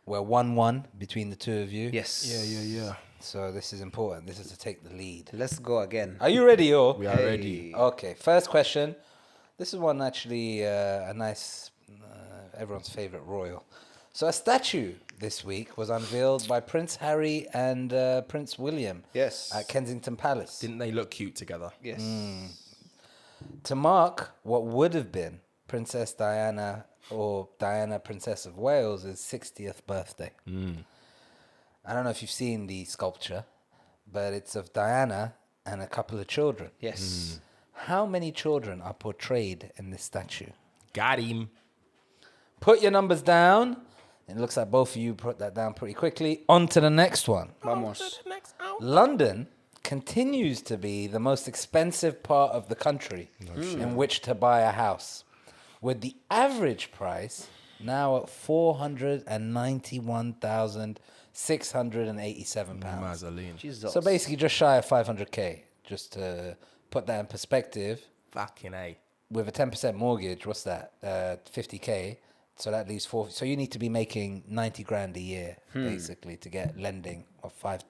we're 1-1 between the two of you. Yes. Yeah. So this is important. This is to take the lead. Let's go again. Are you ready, yo? We are ready. Okay, first question. This is one actually a nice, everyone's favorite royal. So a statue this week was unveiled by Prince Harry and Prince William. Yes. At Kensington Palace. Didn't they look cute together? Yes. To mark what would have been Princess Diana or Diana, Princess of Wales' 60th birthday. I don't know if you've seen the sculpture, but it's of Diana and a couple of children. Yes. How many children are portrayed in this statue? Got him. Put your numbers down. It looks like both of you put that down pretty quickly. On to the next one. Vamos. London continues to be the most expensive part of the country in which to buy a house, with the average price now at £491,687. Mazzoline. Jesus. So basically just shy of 500k. Just to put that in perspective, Fucking A. with a 10% mortgage, what's that? 50k. So that leaves 4. So you need to be making 90 grand a year, basically, to get lending of 5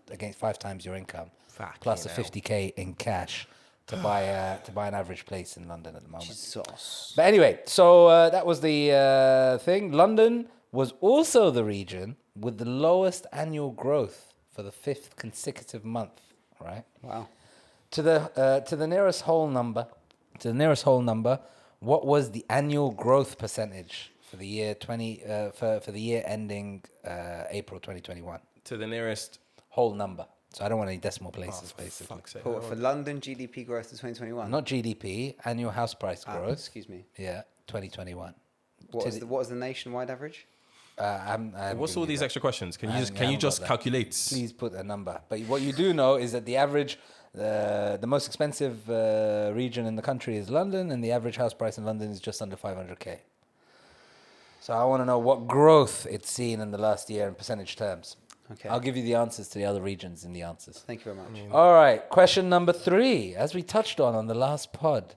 times your income, plus a hell. 50k in cash to buy an average place in London at the moment. Jesus. But anyway, so that was the thing. London was also the region with the lowest annual growth for the 5th consecutive month right? Wow. To the nearest whole number, what was the annual growth percentage for the year for the year ending April 2021? To the nearest. Whole number. So I don't want any decimal places, basically. Fuck's sake. For London, GDP growth to 2021. Not GDP, annual house price growth. Excuse me. Yeah, 2021. What was the nationwide average? What's all these extra questions? Can you just calculate? Please put a number. But what you do know is that the average, the most expensive region in the country is London, and the average house price in London is just under 500k. So I want to know what growth it's seen in the last year in percentage terms. Okay. I'll give you the answers to the other regions in the answers. Thank you very much. All right. Question number 3. As we touched on the last pod,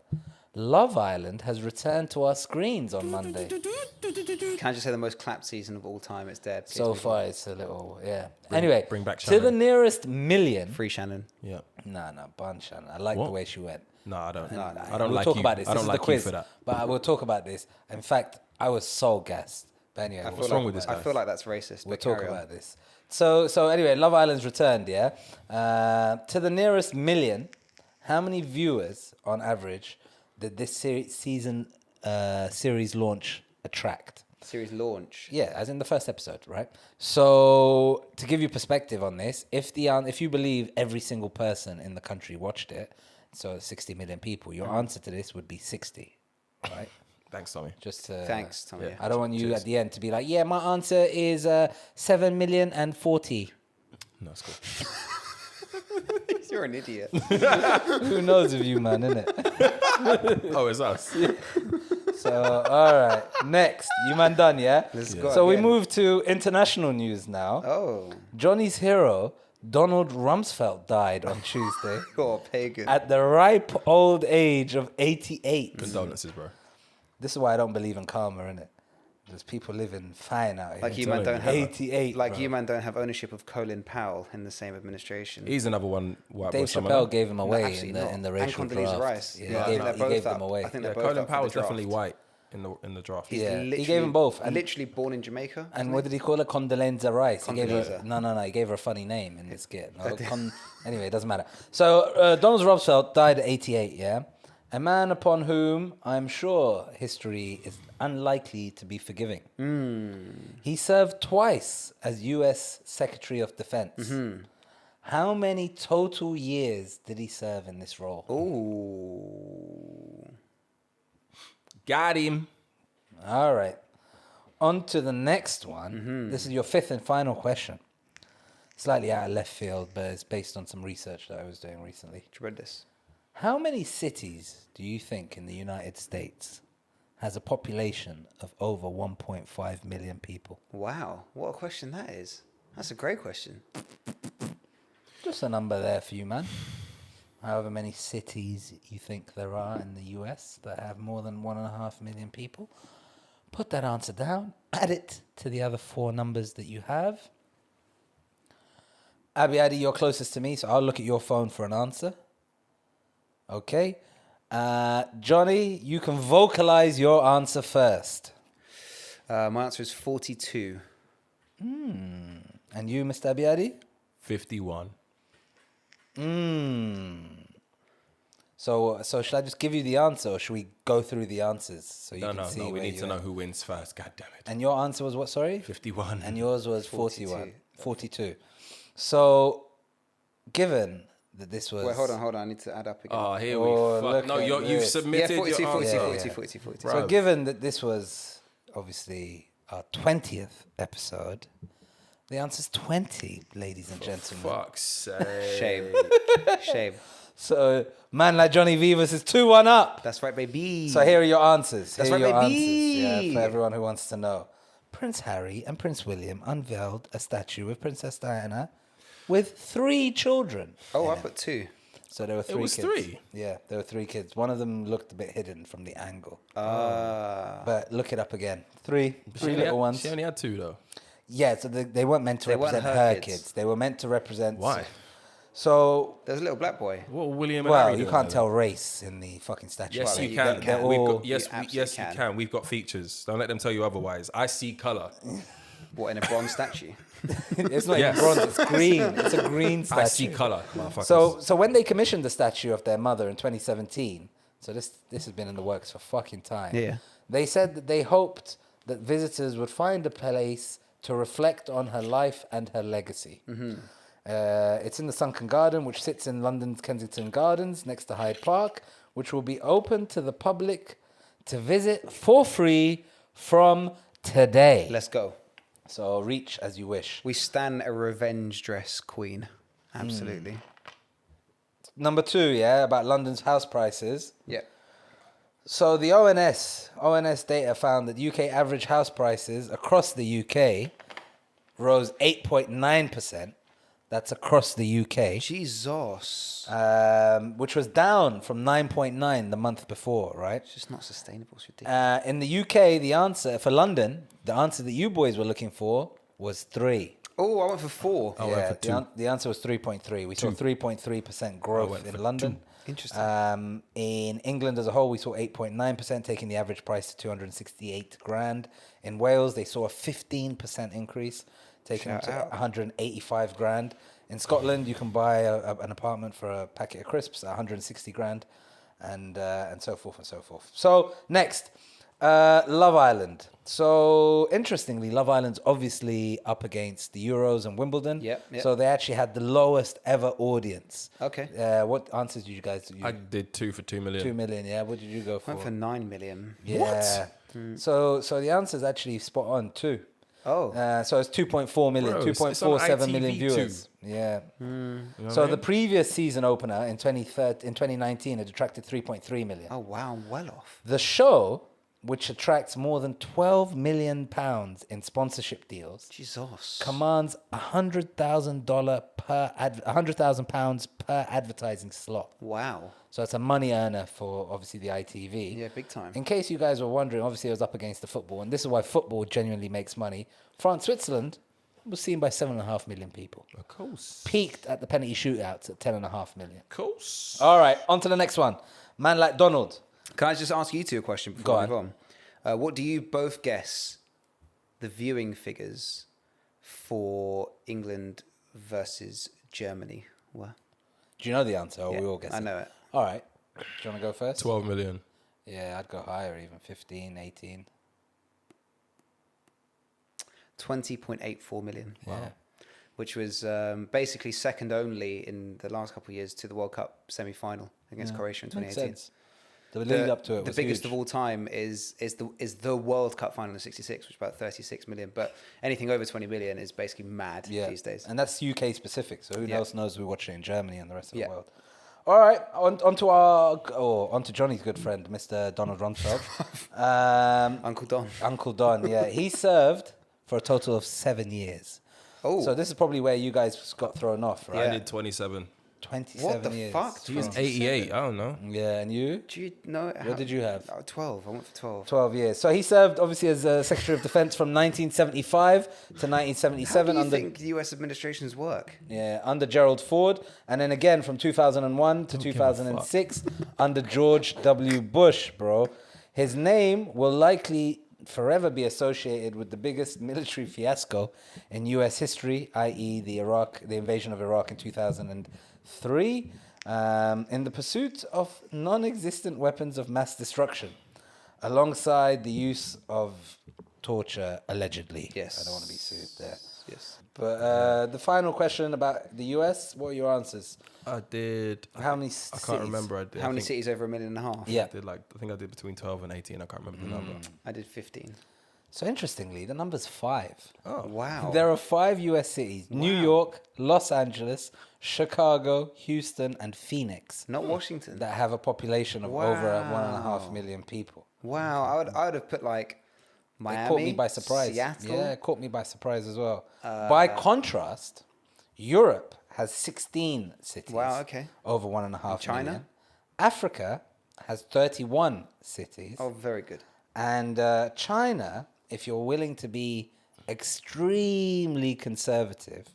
Love Island has returned to our screens on Monday. Can I just say the most clapped season of all time? It's dead. So far, it's a little, Anyway, bring back to Shannon. the nearest million. Free Shannon. Yeah. No, ban Shannon. I like the way she went. No, I don't. No. I don't we'll like talk you. about this. I This don't is like the quiz, you for that. but we'll talk about this. In fact, I was so gassed. But anyway, What's wrong with this guy? I feel like that's racist. We'll but talk carry on. about this. So anyway, Love Island's returned, yeah? To the nearest million, how many viewers on average did this series launch attract? Series launch. Yeah, as in the first episode, right? So to give you perspective on this, if you believe every single person in the country watched it, so 60 million people, your answer to this would be 60, right? Thanks, Tommy. Just to, Thanks, Tommy. Yeah. I don't want you at the end to be like, yeah, my answer is 7,040,000. No, it's cool. You're an idiot. Who knows of you, man, innit? Oh, it's us. So, all right. Next. You man done, yeah? Let's go So we again. move to international news now. Oh, Johnny's hero, Donald Rumsfeld, died on Tuesday you're a pagan. at the ripe old age of 88. Condolences, bro. This is why I don't believe in karma, innit? There's people living fine out here. Like you man don't have 88. like bro. you man don't have ownership of Colin Powell in the same administration. He's another one. White Dave boy summer. Chappelle gave him No, away absolutely not. in the And racial Condoleezza draft. Rice. Yeah, I he think gave they're both them up. away. I think Yeah, they're both Colin up for the Powell's draft. definitely white in the draft. He's Yeah, he literally- gave them both. And, literally born in Jamaica. and what did he call her? Condoleezza Rice. He gave her, Condoleezza. no. He gave her a funny name in this skit. No, anyway, it doesn't matter. So Donald Rumsfeld died at 88, yeah? A man upon whom I'm sure history is unlikely to be forgiving. He served twice as U.S. Secretary of Defense. How many total years did he serve in this role? Ooh. Got him. All right. On to the next one. This is your 5th and final question. Slightly out of left field, but it's based on some research that I was doing recently. Tremendous. How many cities do you think in the United States has a population of over 1.5 million people? Wow, what a question that is. That's a great question. Just a number there for you, man. However many cities you think there are in the US that have more than 1.5 million people. Put that answer down. Add it to the other 4 numbers that you have. Abby, you're closest to me, so I'll look at your phone for an answer. Okay. Johnny, you can vocalize your answer first. My answer is 42. And you, Mr. Abiadi? 51. So should I just give you the answer, or should we go through the answers so you can see No. We where need to you know are? who wins first. God damn it. And your answer was what, sorry? 51. And yours was 42. 42. So, given that this was... Wait, hold on. I need to add up again. Oh, here Oh, we look fuck. No, at you've this. submitted yeah, 42, your 42, answer. 42, yeah. 42, 42. Right. So given that this was obviously our 20th episode, the answer's 20, ladies and gentlemen. Fuck's sake. Shame. Shame. So, man like Johnny Vivas is 2-1 up. That's right, baby. So here are your answers. That's Here are right, your baby. answers. Yeah, for everyone who wants to know. Prince Harry and Prince William unveiled a statue of Princess Diana with 3 children. Oh, I put 2. So there were 3 was kids. 3? Yeah, there were 3 kids. One of them looked a bit hidden from the angle. Ah. But look it up again. 3 She only little had- ones. She only had 2, though. Yeah, so they weren't meant to They weren't represent her her kids. kids. They were meant to represent... Why? So, There's a little black boy. What were William and well, Harry you doing can't there, tell race in the fucking statue. Yes, Well, you you can. can. We've all- got, yes, You absolutely yes, can. you can. We've got features. Don't let them tell you otherwise. I see color. What, in a bronze statue? It's not Yes. even bronze, it's green. It's a green statue. I see colour, motherfuckers. So when they commissioned the statue of their mother in 2017, so this has been in the works for fucking time. Yeah. They said that they hoped that visitors would find a place to reflect on her life and her legacy. It's in the Sunken Garden, which sits in London's Kensington Gardens next to Hyde Park, which will be open to the public to visit for free from today. Let's go. So reach as you wish. We stand a revenge dress queen. Absolutely. Number 2, yeah, about London's house prices. Yeah. So the ONS data found that UK average house prices across the UK rose 8.9%. That's across the UK. Jesus. Which was down from 9.9 the month before, right? It's just not sustainable. It's ridiculous. In the UK, the answer for London, the answer that you boys were looking for was 3. Oh, I went for 4. I went for 2. The answer was 3.3. We saw 3.3% growth in London. 2. Interesting. In England as a whole, we saw 8.9%, taking the average price to 268 grand. In Wales, they saw a 15% increase, taking Shout them to out. 185 grand. In Scotland, you can buy an apartment for a packet of crisps at 160 grand, and so forth and so forth. So next, Love Island. So interestingly, Love Island's obviously up against the Euros and Wimbledon. Yep. So they actually had the lowest ever audience. Okay. What answers did you guys do? I did 2 for 2 million. 2 million, yeah. What did you go for? Went for 9 million. Yeah. So the answer's actually spot on too. Oh. So it's 2.4 million, Bro, it's on 2.47 million ITV viewers. too. Yeah. You know So what I the mean? previous season opener in 2019 had attracted 3.3 million. Oh, wow. I'm well off. The show, which attracts more than 12 million pounds in sponsorship deals, Jesus. commands £100,000 pounds per advertising slot. Wow. So it's a money earner for obviously the ITV. Yeah, big time. In case you guys were wondering, obviously it was up against the football, and this is why football genuinely makes money. France, Switzerland was seen by 7.5 million people. Of course. Peaked at the penalty shootouts at 10.5 million. Of course. All right, on to the next one. Man like Donald. Can I just ask you two a question before Go we move on? What do you both guess the viewing figures for England versus Germany were? Do you know the answer? Or Yeah, we all guess I know it. All right. Do you want to go first? 12 million. Yeah, I'd go higher, even 15, 18. 20.84 million. Yeah. Which was basically second only in the last couple of years to the World Cup semi-final against Croatia in Makes 2018. sense. The lead up to it The was biggest huge. of all time is the World Cup final in '66, which is about 36 million. But anything over 20 million is basically mad these days. And that's UK specific, so who Yeah. else knows we watch it in Germany and the rest of Yeah. the world. All right, on to Johnny's good friend, Mr. Donald Rumsfeld. Uncle Don. Uncle Don, yeah. He served for a total of 7 years. Oh, So this is probably where you guys got thrown off, right? I Yeah. did 27. 27 what the years. fuck? He was 27? 88. I don't know. Yeah, and you? Do you know? What did you have? 12. I went for 12. 12 years. So he served, obviously, as Secretary of Defense from 1975 to 1977 How do you under think U.S. administrations work? under Gerald Ford, and then again from 2001 to 2006 under George W. Bush, bro. His name will likely forever be associated with the biggest military fiasco in U.S. history, i.e. the invasion of Iraq in 2003, in the pursuit of non-existent weapons of mass destruction, alongside the use of torture, allegedly. Yes. I don't want to be sued there. Yes. But the final question about the US, what are your answers? I did. How many I cities? can't remember. I did. How I many think cities over 1.5 million? Yeah. I did I think I did between 12 and 18. I can't remember the number. I did 15. So interestingly, the number's 5. Oh, Wow. There are 5 US cities: New York, Los Angeles, Chicago, Houston, and Phoenix, Not Washington. that have a population of over Wow. 1.5 million people. Wow. I would have put like Miami. It caught me by surprise. Seattle. Yeah, it caught me by surprise as well. By contrast, Europe has 16 cities. Wow, okay. Over 1.5 China? million. Africa has 31 cities. Oh, very good. And China, if you're willing to be extremely conservative,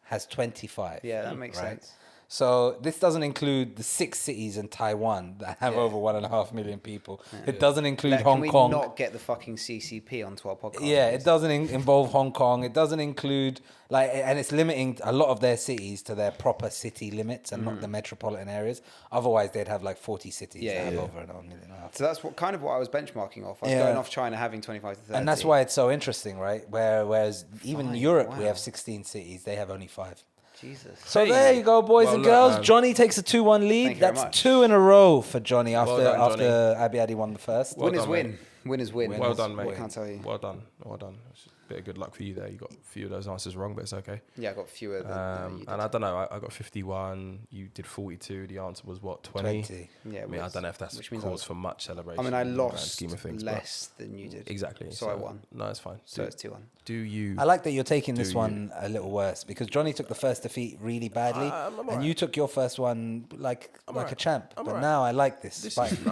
has 25. Yeah, that makes sense. So this doesn't include the 6 cities in Taiwan that have over 1.5 million people. It doesn't include Like, Hong Kong. Can we not get the fucking CCP onto our podcast? Yeah, please? it doesn't involve Hong Kong. It doesn't include and it's limiting a lot of their cities to their proper city limits and not the metropolitan areas. Otherwise, they'd have like 40 cities that have over 1.5 million. So that's what I was benchmarking off. I was going off China having 25 to 30. And that's why it's so interesting, right? Whereas even Europe, we have 16 cities. They have only 5. Jesus. So there you go, boys and girls. look, Johnny takes a 2-1 lead. Thank you very That's much. 2 in a row for Johnny after Well done, Johnny. Abi Adi won the first. Win is done, win. Win is win. Well done, mate. I can't tell you. Well done. Well done. It's a bit of good luck for you there. You got a few of those answers wrong, but it's okay. Yeah, I got fewer than And I don't know. I got 51. You did 42. The answer was what? 20. 20. Yeah, I mean, I don't know if that's which means cause for much celebration. I mean, I in the grand lost scheme of things, but less than you did. exactly. So I won. No, it's fine. So it's 2-1. Do you? I like that you're taking this Do one a little worse because Johnny took the first defeat really badly, and you took your first one like a champ. But now I like this. I just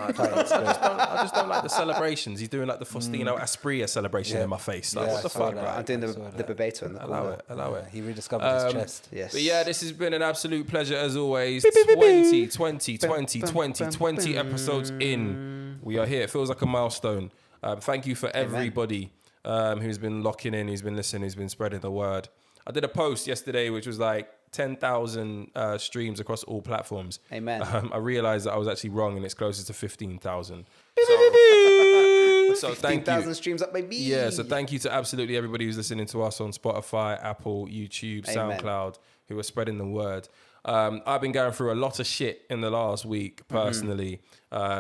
don't like the celebrations. He's doing like the Faustino Asprilla celebration in my face. Like, what the fuck, that. right? I'm doing the Bebeto in the corner. Allow it. He rediscovered his chest. Yes. But yeah, this has been an absolute pleasure as always. 20 episodes in. We are here. It feels like a milestone. Thank you for everybody who's been locking in, who's been listening, who's been spreading the word. I did a post yesterday which was like 10,000 streams across all platforms. Amen. I realized that I was actually wrong and it's closer to 15,000. So thank you. 15,000 streams up, baby. Yeah, so thank you to absolutely everybody who's listening to us on Spotify, Apple, YouTube, SoundCloud, who are spreading the word. I've been going through a lot of shit in the last week, personally.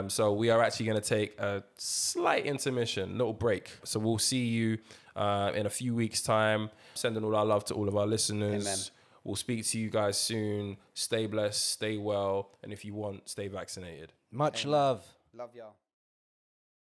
So we are actually going to take a slight intermission, little break. So we'll see you in a few weeks' time. Sending all our love to all of our listeners. Amen. We'll speak to you guys soon. Stay blessed, stay well, and if you want, stay vaccinated. Much love. Love y'all.